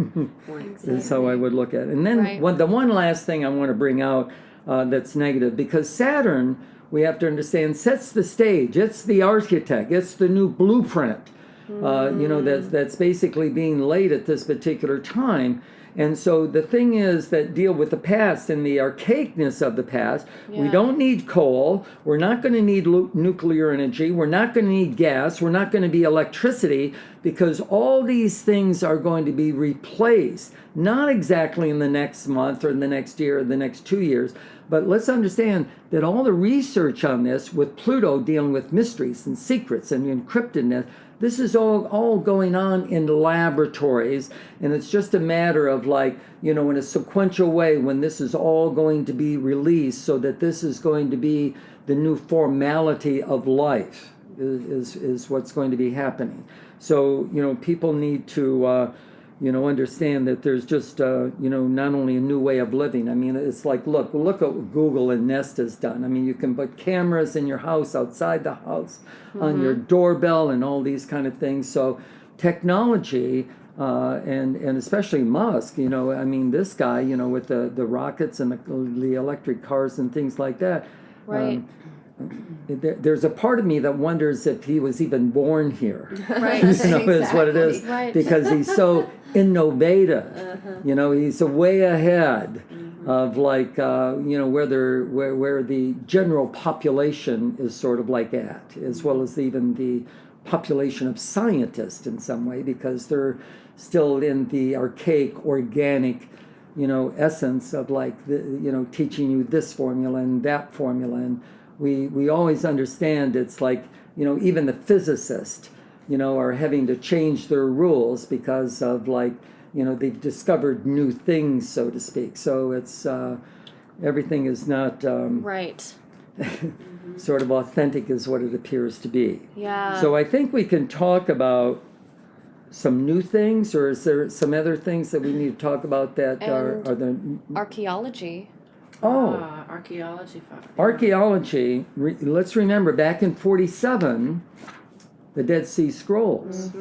point. Is how I would look at it. And then the one last thing I want to bring out that's negative, because Saturn, we have to understand, sets the stage. It's the architect. It's the new blueprint. That's basically being laid at this particular time. And so the thing is that deal with the past and the archaicness of the past. Yeah. We don't need coal. We're not going to need nuclear energy. We're not going to need gas. We're not going to be electricity, because all these things are going to be replaced, not exactly in the next month or in the next year or the next 2 years. But let's understand that all the research on this, with Pluto dealing with mysteries and secrets and encryptedness, this is all going on in laboratories, and it's just a matter of in a sequential way when this is all going to be released, so that this is going to be the new formality of life is what's going to be happening. So, people need to, understand that there's just, not only a new way of living. I mean, it's like, look what Google and Nest has done. I mean, you can put cameras in your house, outside the house, on your doorbell, and all these kind of things. So technology, and especially Musk, this guy, with the rockets and the electric cars and things like that. Right. There's a part of me that wonders if he was even born here. Right. Is what it is. Right. Because he's so innovative. He's way ahead of where the general population is sort of at, as well as even the population of scientists in some way, because they're still in the archaic, organic, essence of teaching you this formula and that formula. And we always understand it's even the physicists, are having to change their rules because of they've discovered new things, so to speak. So it's everything is not right. sort of authentic as what it appears to be. Yeah. So I think we can talk about some new things, or is there some other things that we need to talk about that are the archaeology? Archaeology. Archaeology. Let's remember, back in 47, the Dead Sea Scrolls.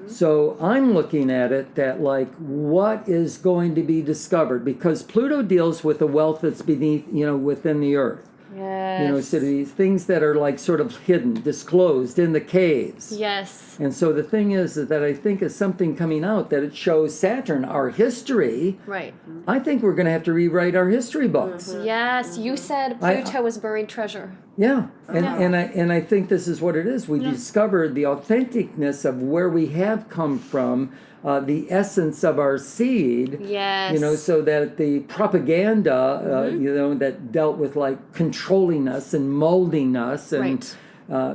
So I'm looking at it that what is going to be discovered, because Pluto deals with the wealth that's beneath, within the earth. Yes. So these things that are sort of hidden, disclosed in the caves. Yes. And so the thing is that I think is something coming out that it shows Saturn, our history. Right. I think we're going to have to rewrite our history books. Yes, you said Pluto was buried treasure. Yeah, and I think this is what it is. We discovered the authenticness of where we have come from, the essence of our seed. Yes. So that the propaganda, that dealt with controlling us and molding us and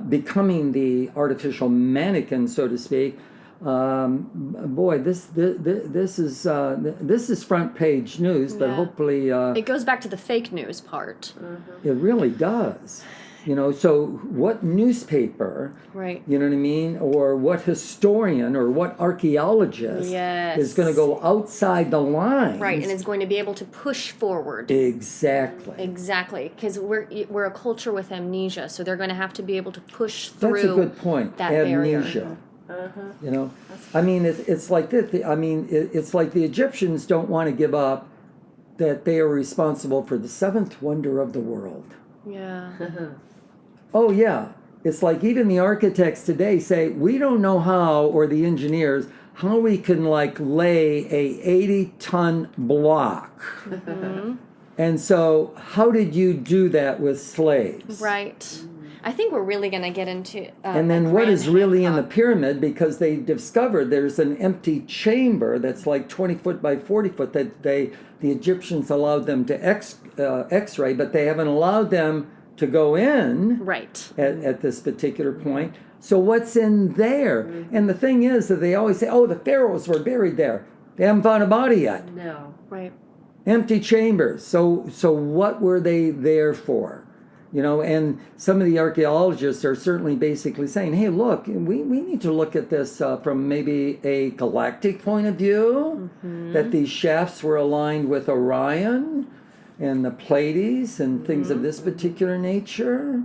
becoming the artificial mannequin, so to speak. Boy, this is front page news, but hopefully it goes back to the fake news part. It really does. So what newspaper, right? You know what I mean, or what historian or what archaeologist is going to go outside the line, right? And is going to be able to push forward. Exactly, because we're a culture with amnesia, so they're going to have to be able to push through. That's a good point. That amnesia. Barrier. I mean, it's like this. It's like the Egyptians don't want to give up that they are responsible for the seventh wonder of the world. Yeah. Oh, yeah. It's like even the architects today say, we don't know how, or the engineers, how we can lay a 80-ton block. And so how did you do that with slaves? Right. I think we're really going to get into and then what is really in the pyramid, because they discovered there's an empty chamber that's 20 foot by 40 foot that the Egyptians allowed them to x-ray, but they haven't allowed them to go in at this particular point. So what's in there? And the thing is that they always say, the pharaohs were buried there. They haven't found a body yet. No. Right. empty chambers. So what were they there for? You know, and some of the archaeologists are certainly basically saying, hey, look, we need to look at this from maybe a galactic point of view, that these shafts were aligned with Orion and the Pleiades and things of this particular nature,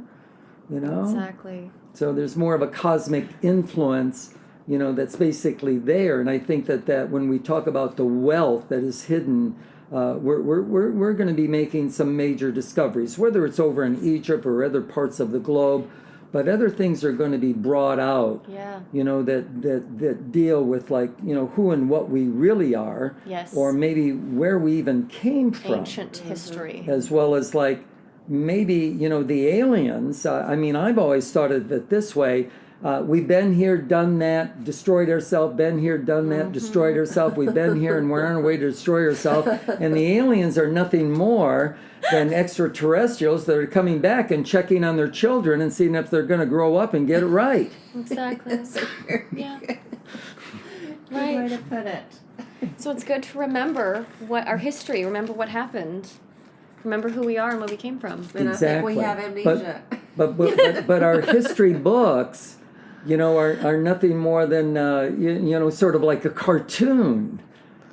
you know? Exactly. So there's more of a cosmic influence, you know, that's basically there. And I think that when we talk about the wealth that is hidden, we're going to be making some major discoveries, whether it's over in Egypt or other parts of the globe, but other things are going to be brought out, you know, that deal with, like, you know, who and what we really are, or maybe where we even came from, ancient history, as well as, like, maybe, you know, the aliens. I mean, I've always thought of it this way. We've been here, done that, destroyed ourselves, been here, done that, destroyed ourselves, we've been here, and we're on our way to destroy ourselves. And the aliens are nothing more than extraterrestrials that are coming back and checking on their children and seeing if they're going to grow up and get it right. Exactly. Yeah. Right. Good way to put it. So it's good to remember what our history, remember what happened, remember who we are and where we came from. And I think we have amnesia. But our history books, you know, are nothing more than you know, sort of like a cartoon,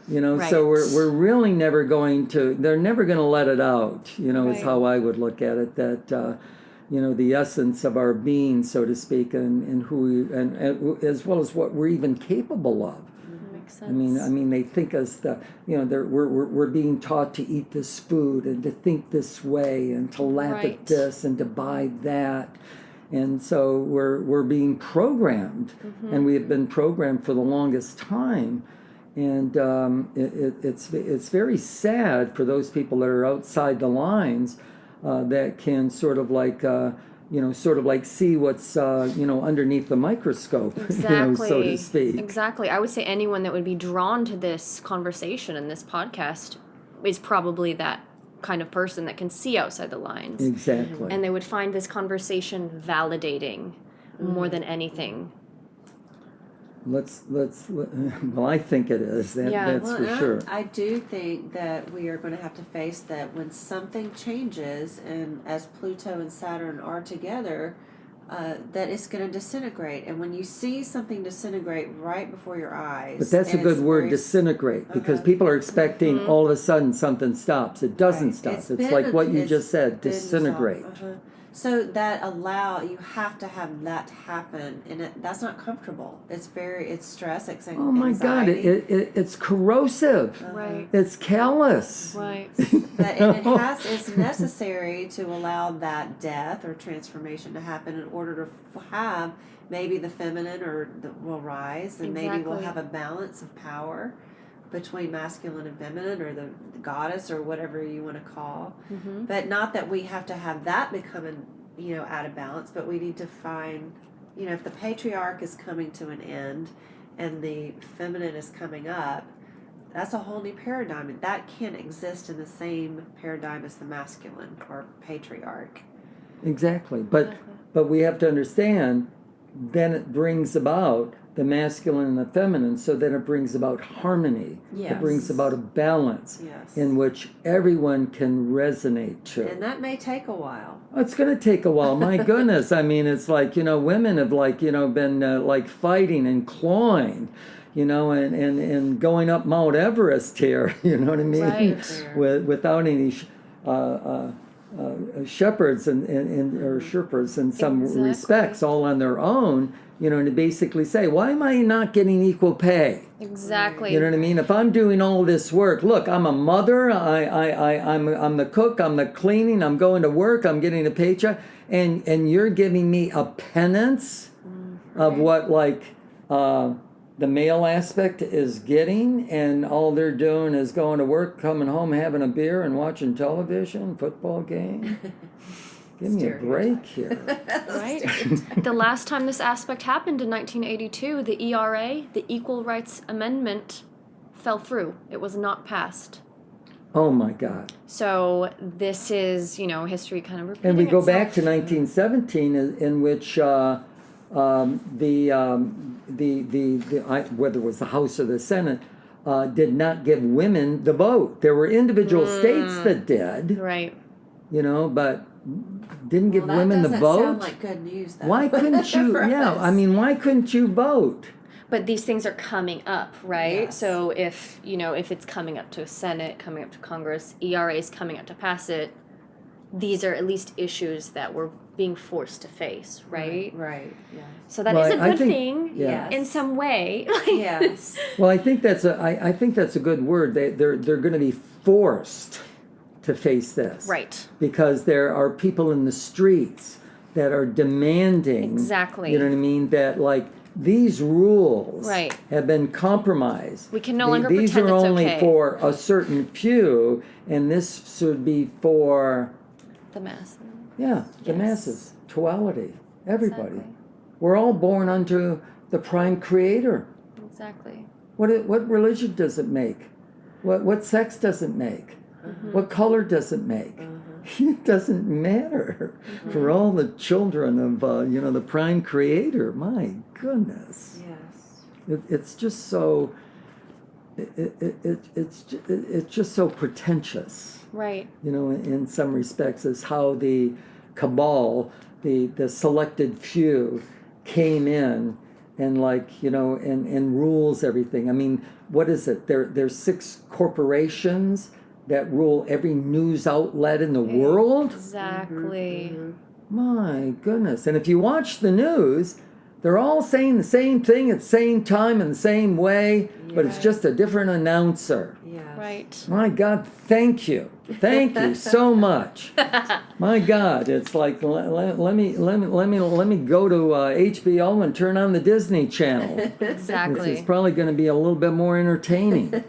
you know. Right. So we're really never going to. They're never going to let it out. You know, is how I would look at it. That you know, the essence of our being, so to speak, and who we, and as well as what we're even capable of. Makes sense. I mean, they think us the, you know, we're being taught to eat this food and to think this way and to laugh at this and to buy that, and so we're being programmed, and we have been programmed for the longest time, and it's very sad for those people that are outside the lines, that can sort of like. You know, sort of like see what's, you know, underneath the microscope, Exactly. you know, so to speak. Exactly. I would say anyone that would be drawn to this conversation and this podcast is probably that kind of person that can see outside the lines. Exactly. And they would find this conversation validating more than anything. Well, I think it is. That's for sure. I do think that we are going to have to face that when something changes, and as Pluto and Saturn are together, that it's going to disintegrate. And when you see something disintegrate right before your eyes, But that's a good word, disintegrate, because people are expecting all of a sudden something stops. It doesn't stop. It's like what you just said, disintegrate. So that you have to have that happen, and that's not comfortable. It's stress, anxiety. Oh my God, it's corrosive. Right. It's callous. Right. But it's necessary to allow that death or transformation to happen in order to have maybe the feminine will rise, and maybe we'll have a balance of power between masculine and feminine, or the goddess, or whatever you want to call. But not that we have to have that becoming, you know, out of balance, but we need to find, you know, if the patriarch is coming to an end and the feminine is coming up, that's a whole new paradigm, and that can't exist in the same paradigm as the masculine or patriarch. Exactly. But we have to understand, then it brings about the masculine and the feminine, so then it brings about harmony. Yes. It brings about a balance Yes. in which everyone can resonate to. And that may take a while. It's going to take a while. My goodness. I mean, it's like, you know, women have, like, you know, been like fighting and clawing, you know, and going up Mount Everest here, you know what I mean? Right. Without any shepherds or Sherpas in some respects, all on their own, you know, and to basically say, why am I not getting equal pay? Exactly. You know what I mean? If I'm doing all this work, look, I'm a mother, I'm the cook, I'm the cleaning, I'm going to work, I'm getting a paycheck, and you're giving me a penance of what, like, the male aspect is getting, and all they're doing is going to work, coming home, having a beer, and watching television, football game. Give me a break here. Right? The last time this aspect happened in 1982, the ERA, the Equal Rights Amendment, fell through. It was not passed. Oh my God. So this is, you know, history kind of repeating And we go itself. back to 1917, in which whether it was the House or the Senate, did not give women the vote. There were individual states that did, Right. But didn't give women the vote. That doesn't sound like good news, though. Why couldn't you? us. Why couldn't you vote? But these things are coming up, right? Yes. So if it's coming up to Senate, coming up to Congress, ERA is coming up to pass it, these are at least issues that we're being forced to face, right? Right. Yes. So that Well, is a I good think- thing yeah. in some way. Yes. Well, I think that's a good word. They're going to be forced to face this, Right. Because there are people in the streets that are demanding, Exactly. You know what I mean? That these rules Right. have been compromised. We can no longer These pretend are it's only okay. for a certain few, and this should be for The mass. the Yes. masses, totality, everybody. Exactly. We're all born unto the prime creator. Exactly. What religion does it make? What sex does it make? What color does it make? It doesn't matter for all the children of the prime creator. My goodness, Yes. it's just so it's just so pretentious. Right. In some respects, is how the cabal, the selected few, came in and and rules everything. I mean, what is it? There's 6 corporations that rule every news outlet in the world. Exactly. My goodness! And if you watch the news, they're all saying the same thing at the same time in the same way, but it's just a different announcer. Yes. Right. My God, thank you so much. My God, it's like let me go to HBO and turn on the Disney Channel. Exactly. It's probably going to be a little bit more entertaining.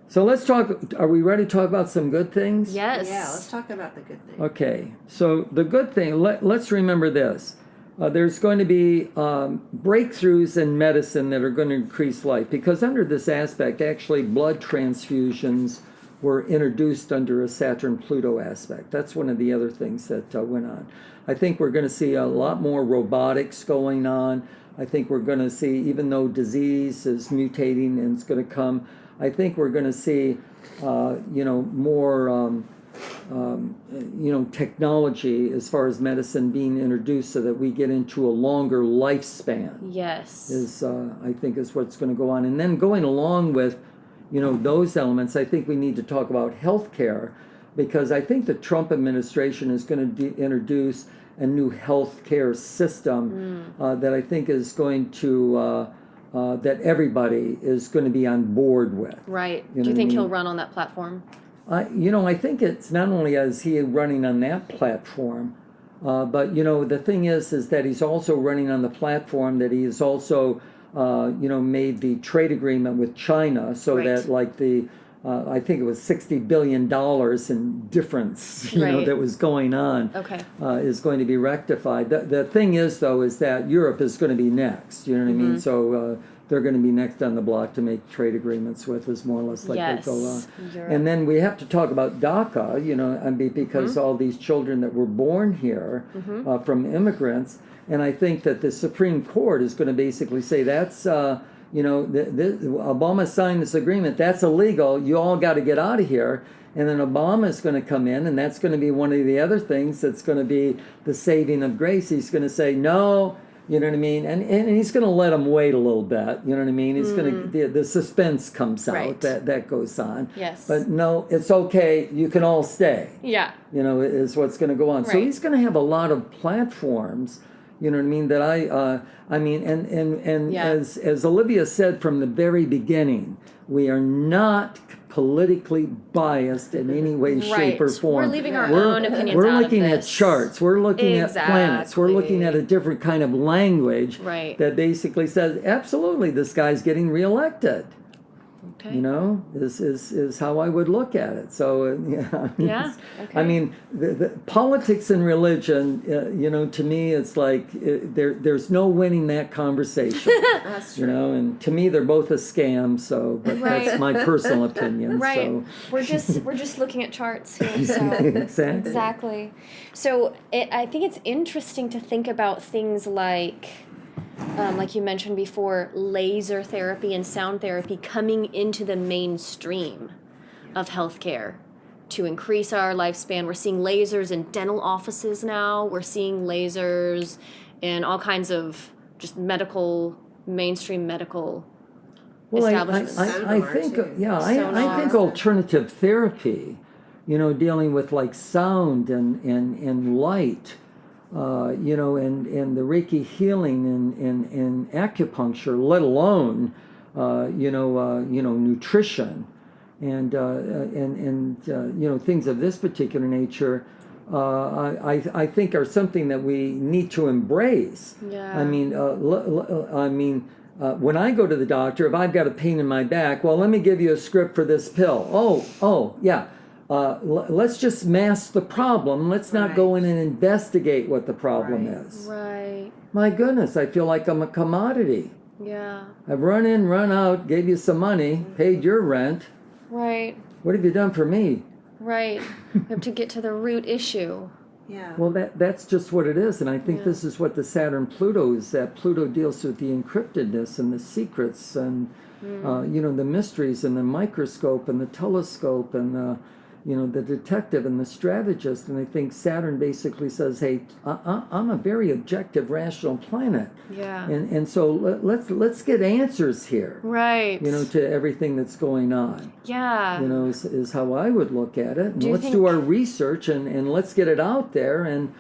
So let's talk. Are we ready to talk about some good things? Yes. Yeah, let's talk about the good thing. Okay. So the good thing. Let's remember this. There's going to be breakthroughs in medicine that are going to increase life, because under this aspect, actually, blood transfusions were introduced under a Saturn-Pluto aspect. That's one of the other things that went on. I think we're going to see a lot more robotics going on. I think we're going to see, even though disease is mutating and it's going to come, I think we're going to see, more, technology as far as medicine being introduced, so that we get into a longer lifespan. Yes. I think is what's going to go on. And then going along with, those elements, I think we need to talk about healthcare, because I think the Trump administration is going to introduce a new healthcare system that I think is going to that everybody is going to be on board with. Right. You Do you know think what I he'll mean? run on that platform? I think it's not only is he running on that platform, but the thing is that he's also running on the platform that he has also, made the trade agreement with China, so Right. that I think it was $60 billion in difference, Right. that was going on. Okay. Is going to be rectified. The thing is, though, is that Europe is going to be next. You know what I mean? So they're going to be next on the block to make trade agreements with, is more or less like Yes. they go on. Europe. And then we have to talk about DACA, because all these children that were born here from immigrants, and I think that the Supreme Court is going to basically say that's, Obama signed this agreement, that's illegal, you all got to get out of here. And then Obama is going to come in, and that's going to be one of the other things that's going to be the saving of grace. He's going to say, no, you know what I mean? And he's going to let them wait a little bit, you know what I mean? He's going to, the suspense comes out, Right. that goes on. Yes. But no, it's okay, you can all stay, Yeah. is what's going to go on. So Right. he's going to have a lot of platforms, you know what I mean, that and Yeah. as Olivia said from the very beginning, we are not politically biased in any way, shape, or Right. form. We're leaving our We're- own opinions We're out of looking at this. charts. We're looking at planets. We're looking at a different kind of language Right. that basically says, absolutely, this guy's getting reelected. Okay. Is how I would look at it. So Yeah, okay. I mean, the politics and religion, to me, it's like there's no winning that conversation. That's true. And to me, they're both a scam. So, but Right. that's my personal opinion. Right. So. We're just looking at charts here. So Exactly. exactly. So I think it's interesting to think about things like like you mentioned before, laser therapy and sound therapy coming into the mainstream of healthcare to increase our lifespan. We're seeing lasers in dental offices now. We're seeing lasers in all kinds of just mainstream medical establishments. I think, I think alternative therapy, dealing with like sound and light, and the Reiki healing and acupuncture, let alone, nutrition and things of this particular nature, I think are something that we need to embrace. Yeah. I mean, when I go to the doctor, if I've got a pain in my back, well, let me give you a script for this pill. Yeah. Let's just mask the problem. Let's not go in and investigate what the problem is. Right. My goodness, I feel like I'm a commodity. Yeah. I've run in, run out, gave you some money, paid your rent. Right. What have you done for me? Right. We have to get to the root issue. Yeah. Well, that's just what it is. And I think this is what the Saturn Pluto is, that Pluto deals with the encryptedness and the secrets and, the mysteries and the microscope and the telescope and the detective and the strategist. And I think Saturn basically says, hey, I'm a very objective, rational planet. Yeah. And so let's get answers here. Right. To everything that's going on. Yeah. Is how I would look at it. And Do let's do our research and let's get it out there and,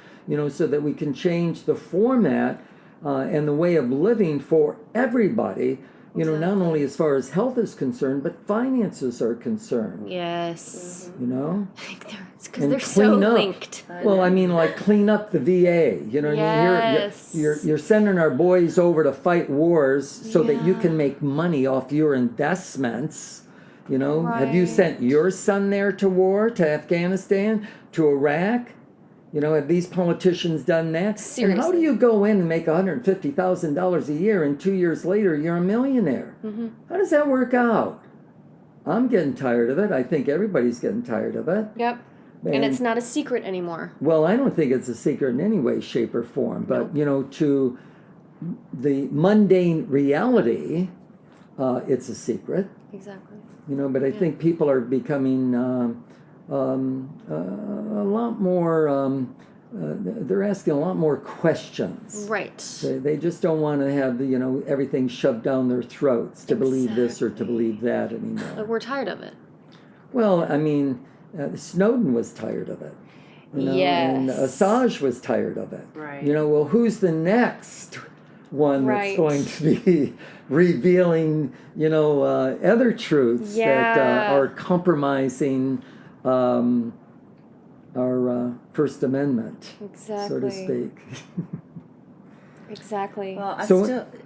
so that we can change the format and the way of living for everybody. Not only as far as health is concerned, but finances are concerned. Yes. Because And they're so clean up. linked. Well, I mean, like clean up the VA. Yes. You're sending our boys over to fight wars so that you can make money off your investments. Have you sent your son there to war, to Afghanistan, to Iraq? Have these politicians done that? Seriously. And how do you go in and make $150,000 a year and 2 years later you're a millionaire? Mm-hmm. How does that work out? I'm getting tired of it. I think everybody's getting tired of it. Yep. And it's not a secret anymore. Well, I don't think it's a secret in any way, shape, or form. But, to the mundane reality, it's a secret. Exactly. But I think people are becoming a lot more, they're asking a lot more questions. Right. They just don't want to have, everything shoved down their throats to believe this or to believe that anymore. We're tired of it. Well, I mean, Snowden was tired of it. Yes. And Assange was tired of it. Right. Well, who's the next one that's going to be revealing, other truths that are compromising our First Amendment, so to speak. Exactly. Well,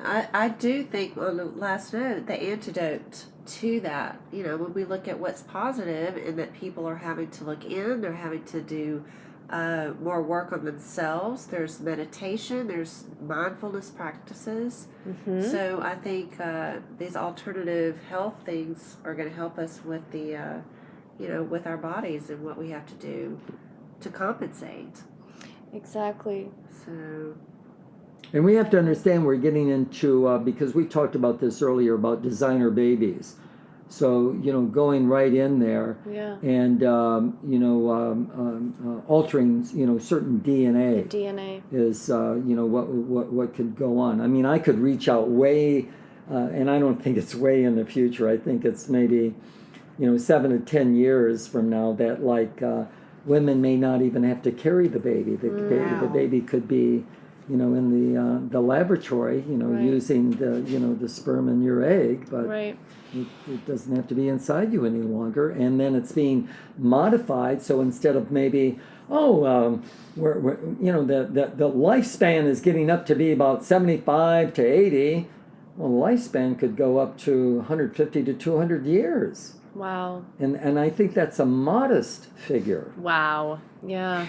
I do think, on the last note, the antidote to that, when we look at what's positive and that people are having to look in, they're having to do more work on themselves. There's meditation, there's mindfulness practices. Mm-hmm. So I think these alternative health things are going to help us with the, with our bodies and what we have to do to compensate. Exactly. So. And we have to understand we're getting into, because we talked about this earlier about designer babies. So, going right in there and, altering, certain DNA. The DNA. Is, what could go on. I mean, I could reach out way, and I don't think it's way in the future. I think it's maybe, 7 to 10 years from now that, like, women may not even have to carry the baby. The baby could be, in the laboratory, using the sperm in your egg, but it doesn't have to be inside you any longer. And then it's being modified, so instead of maybe, the lifespan is getting up to be about 75 to 80. Well, the lifespan could go up to 150 to 200 years. Wow. And I think that's a modest figure. Wow. Yeah.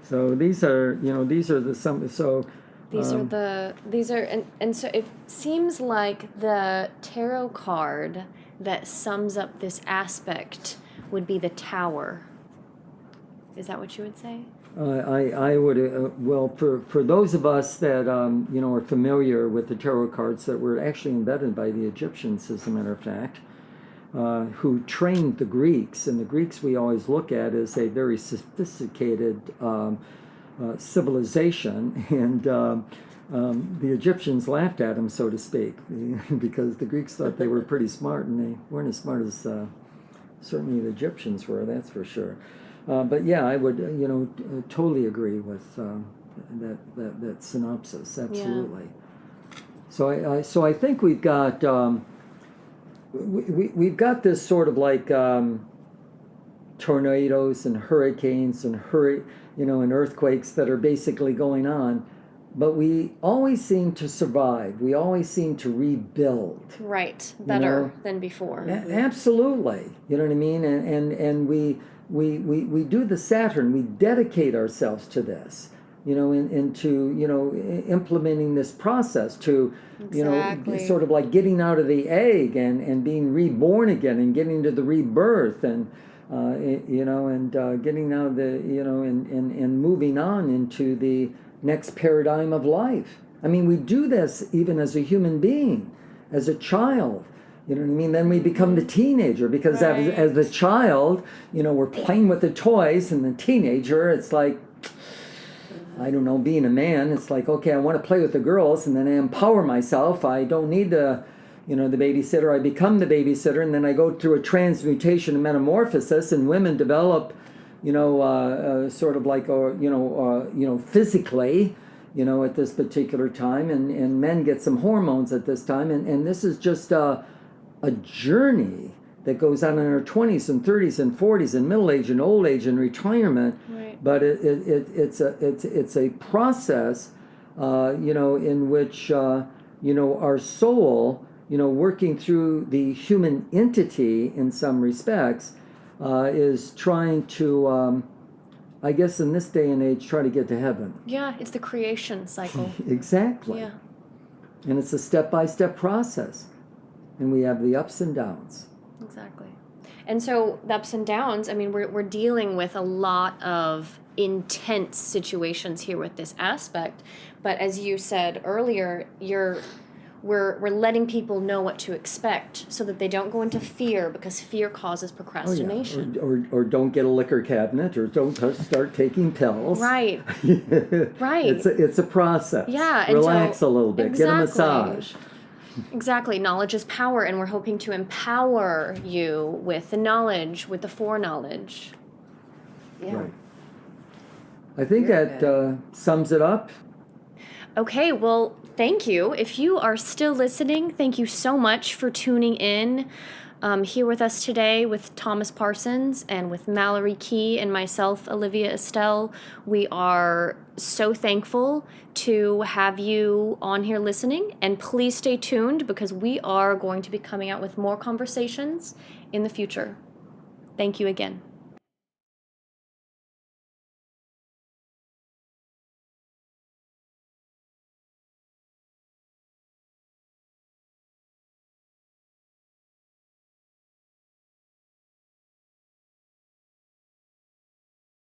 So these are the some. So these are and so it seems like the tarot card that sums up this aspect would be the Tower. Is that what you would say? I would, well, for those of us that, are familiar with the tarot cards that were actually invented by the Egyptians, as a matter of fact, who trained the Greeks, and the Greeks we always look at as a very sophisticated civilization, and the Egyptians laughed at them, so to speak, because the Greeks thought they were pretty smart, and they weren't as smart as certainly the Egyptians were, that's for sure. But yeah, I would, totally agree with that synopsis. Absolutely. Yeah. So I think we've got we've got this sort of like tornadoes and hurricanes and and earthquakes that are basically going on, but we always seem to survive. We always seem to rebuild. Right, better than before. Absolutely. You know what I mean? And we do the Saturn, we dedicate ourselves to this, into implementing this process to, Exactly. sort of like getting out of the egg and being reborn again and getting to the rebirth and, getting out of the, and moving on into the next paradigm of life. I mean, we do this even as a human being, as a child. You know what I mean? Then we become the teenager because Right. as the child, we're playing with the toys, and the teenager, it's like, I don't know, being a man, it's like, okay, I want to play with the girls, and then I empower myself. I don't need the babysitter. I become the babysitter, and then I go through a transmutation and metamorphosis, and women develop, sort of like, physically, at this particular time, and men get some hormones at this time, and this is just a journey that goes on in our 20s and 30s and 40s and middle age and old age and retirement. Right. But it's a process, in which our soul, working through the human entity in some respects, is trying to, I guess in this day and age, try to get to heaven. Yeah, it's the creation cycle. Exactly. Yeah. And it's a step-by-step process. And we have the ups and downs. Exactly. And so the ups and downs, I mean, we're dealing with a lot of intense situations here with this aspect. But as you said earlier, we're letting people know what to expect so that they don't go into fear, because fear causes procrastination. Oh, yeah. Or don't get a liquor cabinet, or don't start taking pills. Right. Right. It's a process. Yeah. And relax a little bit. Exactly. Get a massage. Exactly. Knowledge is power, and we're hoping to empower you with the knowledge, with the foreknowledge. Yeah. Right. I think that sums it up. Okay, well, thank you. If you are still listening, thank you so much for tuning in here with us today with Thomas Parsons and with Mallory Key and myself, Olivia Estelle. We are so thankful to have you on here listening, and please stay tuned because we are going to be coming out with more conversations in the future. Thank you again.